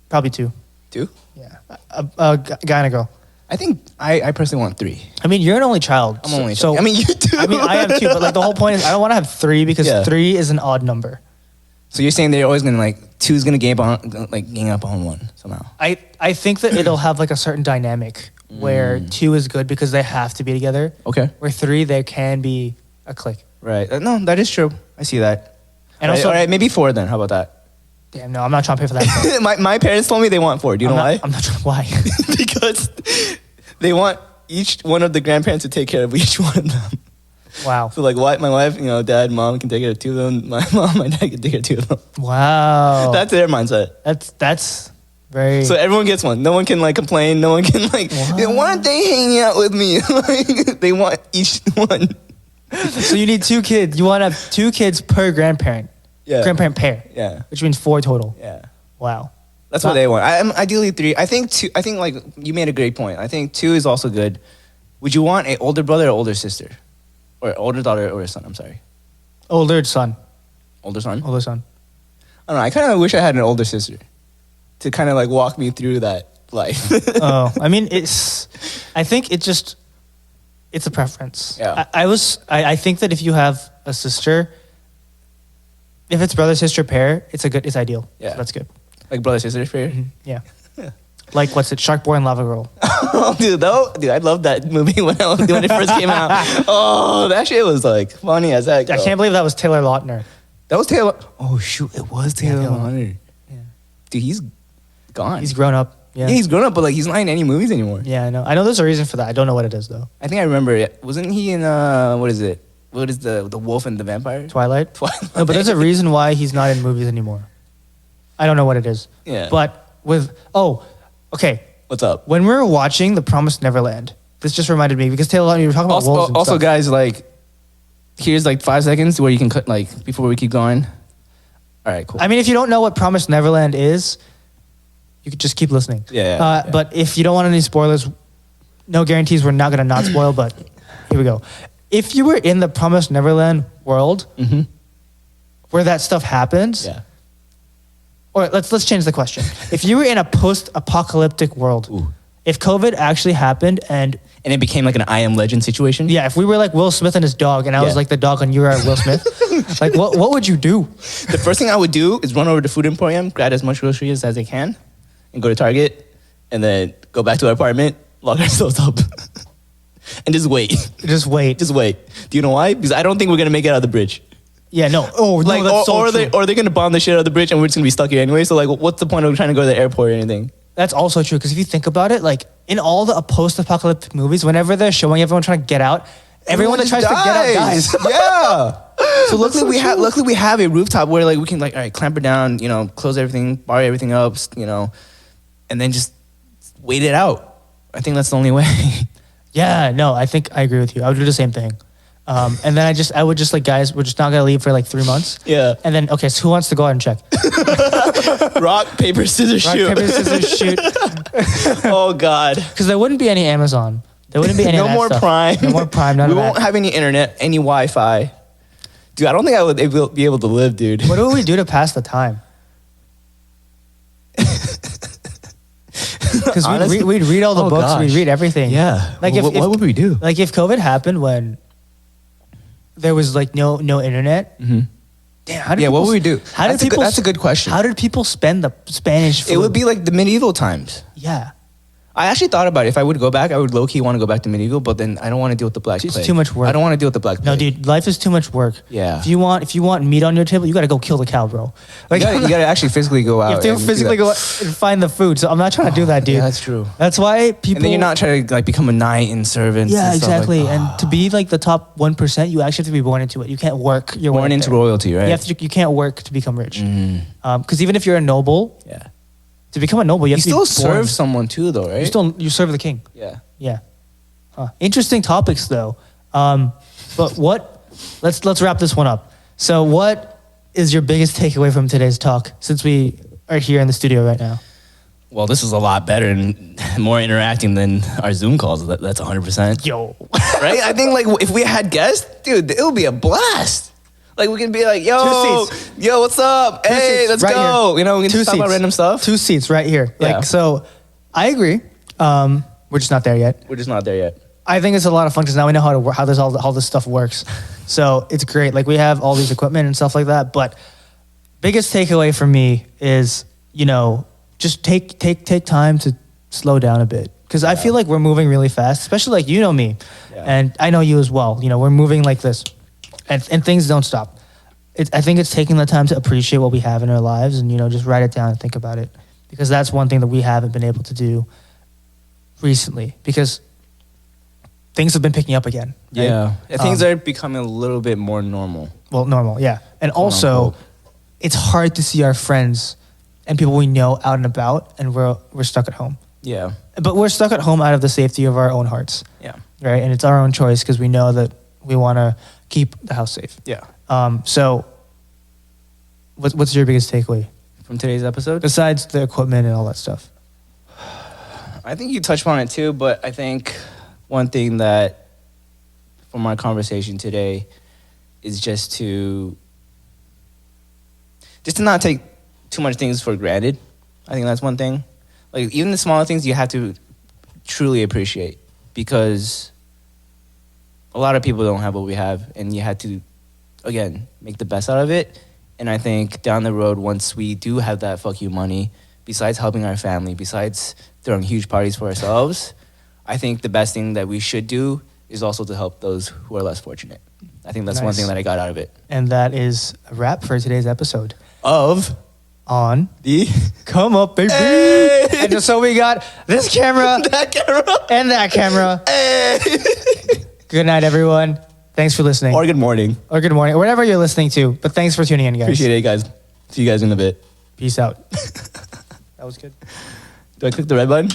probably 2. 2? Yeah, a guy and a girl. I think I personally want 3. I mean, you're an only child. I'm only. So I mean, you too. I mean, I am too. But like the whole point is, I don't want to have 3 because Yeah. 3 is an odd number. So you're saying they're always gonna like 2's gonna gang up on 1 somehow. I think that it'll have like a certain dynamic where 2 is good because they have to be together. Okay. Where 3 there can be a click. Right. No, that is true. I see that. And All right, also, all right, maybe 4 then. How about that? damn, no, I'm not trying to pay for that. my parents told me they want 4. Do you know why? I'm not trying. Why? Because they want each one of the grandparents to take care of each one of them. Wow. So like, my wife, dad, mom can take care of 2 of them. My mom, my dad can take care of 2 of them. Wow. That's their mindset. That's very. So everyone gets one. No one can like complain. No one can like, why aren't they hanging out with me? Like, they want each one. So you need 2 kids. You want to have 2 kids per grandparent. Yeah. Grandparent pair. Yeah. Which means 4 total. Yeah. Wow. That's what they want. I'm ideally 3. I think 2. I think like you made a great point. I think 2 is also good. Would you want an older brother or older sister, or older daughter or a son? I'm sorry. Older son. Older son. Older son. I don't know. I kind of wish I had an older sister to kind of like walk me through that life. Oh, I mean, I think it's a preference. Yeah. I think that if you have a sister, if it's brother sister pair, it's ideal. Yeah. So that's good. Like brother sister pair. Yeah. Like what's it? Shark Boy and Lava Girl. Oh, dude, I loved that movie when it first came out. Oh, that shit was like funny as heck. I can't believe that was Taylor Lautner. That was Taylor. Oh shoot, it was Taylor Taylor. Lautner. Yeah. Dude, he's gone. He's grown up. Yeah. Yeah, he's grown up, but like he's not in any movies anymore. Yeah, I know. I know there's a reason for that. I don't know what it is though. I think I remember it. Wasn't he in what is it? What is the wolf and the vampire? Twilight. No, but there's a reason why he's not in movies anymore. I don't know what it is. Yeah. But okay. What's up? When we were watching The Promised Neverland, this just reminded me because Taylor, you were talking about wolves and Also, stuff. guys, like, here's like 5 seconds where you can cut like before we keep going. All right, cool. I mean, if you don't know what Promised Neverland is, you could just keep listening. Yeah. But if you don't want any spoilers, no guarantees. We're not gonna not spoil. But here we go. If you were in the Promised Neverland world, where that stuff happens, Yeah. or let's change the question. If you were in a post-apocalyptic world, if COVID actually happened and it became like an I Am Legend situation. yeah, if we were like Will Smith and his dog, and I was Yeah. like the dog and you were Will Smith, like what would you do? The first thing I would do is run over to Food Emporium, grab as much groceries as I can, and go to Target, and then go back to our apartment, lock ourselves up, and just wait. Just wait. Just wait. Do you know why? Because I don't think we're gonna make it out of the bridge. Yeah, no. Oh, no, Like, that's so or true. they're gonna bomb the shit out of the bridge, and we're just gonna be stuck here anyway. So like, what's the point of trying to go to the airport or anything? That's also true because if you think about it, like in all the post-apocalyptic movies, whenever they're showing everyone trying to get out, everyone that tries to get out dies. Yeah. So luckily so we have a rooftop where like we can like all right, clamp it down, close everything, bar everything up, and then just wait it out. I think that's the only way. Yeah, no, I think I agree with you. I would do the same thing. And then I would just like, guys, we're just not gonna leave for like 3 months. Yeah. And then okay, so who wants to go out and check? Rock, paper, scissors, Rock, shoot. paper, scissors, shoot. Oh God. Because there wouldn't be any Amazon. There wouldn't be any No of that more stuff. Prime. No more Prime. None We of won't that. have any internet, any Wi-Fi. Dude, I don't think I would be able to live, dude. What would we do to pass the time? Because Honestly? we'd read all the Oh, books, gosh. we'd read everything. Yeah. Like what would we do? Like if COVID happened when there was like no internet. Mm-hmm. Damn, how did Yeah, what people- would we do? How did That's a people? that's a good question. How did people spend the Spanish flu? It would be like the medieval times. Yeah. I actually thought about it. If I would go back, I would low-key want to go back to medieval, but then I don't want to deal with the black It's plague. too much work. I don't want to deal with the black No, plague. dude, life is too much work. Yeah. If you want meat on your table, you got to go kill the cow, bro. You gotta actually physically go out. you have to and do physically that. go out and find the food. So I'm not trying to do that, dude. Yeah, that's true. That's why people. And then you're not trying to like become a knight and servant. Yeah, and stuff like- exactly. And to be like the top 1%, you actually have to be born into it. You can't work. You're born into royalty, right? You can't work to become rich. Mm. Because even if you're a noble, Yeah. to become a noble, you You have to still be born. serve someone too, though, right? You serve the king. Yeah. Yeah. Huh. Interesting topics though. But let's wrap this one up. So what is your biggest takeaway from today's talk since we are here in the studio right now? Well, this is a lot better and more interacting than our Zoom calls. That's 100%. Yo. Right? I think like if we had guests, dude, it would be a blast. Like we can be like, yo, Two seats. yo, what's up? Two Hey, seats let's right go. here. You know, we can Two just talk about seats. random stuff. 2 seats right here. Yeah. Like, so I agree. We're just not there yet. We're just not there yet. I think it's a lot of fun because now we know how this stuff works. So it's great. Like we have all these equipment and stuff like that. But biggest takeaway for me is, just take time to slow down a bit. Because I feel like we're moving really fast, especially like you know me. Yeah. And I know you as well. We're moving like this. And things don't stop. I think it's taking the time to appreciate what we have in our lives and, just write it down and think about it. Because that's one thing that we haven't been able to do recently. Because things have been picking up again. Right? Yeah. Things are becoming a little bit more normal. Well, normal, yeah. And also, unquote. it's hard to see our friends and people we know out and about, and we're stuck at home. Yeah. But we're stuck at home out of the safety of our own hearts, Yeah. right? And it's our own choice because we know that we want to keep the house safe. Yeah. So, what's your biggest takeaway From today's episode? besides the equipment and all that stuff? I think you touched on it too, but I think one thing that from our conversation today is just to not take too much things for granted. I think that's one thing. Like even the smaller things you have to truly appreciate because a lot of people don't have what we have and you had to, again, make the best out of it. And I think down the road, once we do have that fuck you money, besides helping our family, besides throwing huge parties for ourselves, I think the best thing that we should do is also to help those who are less fortunate. I think that's one Nice. thing that I got out of it. And that is a wrap for today's episode Of on the Come Up, baby. Hey! And just so we got this camera that camera. and that camera. Hey! Good night, everyone. Thanks for listening. Or good morning. Or good morning, or whatever you're listening to. But thanks for tuning in, guys. Appreciate it, guys. See you guys in a bit. Peace out. That was good. Do I click the red button?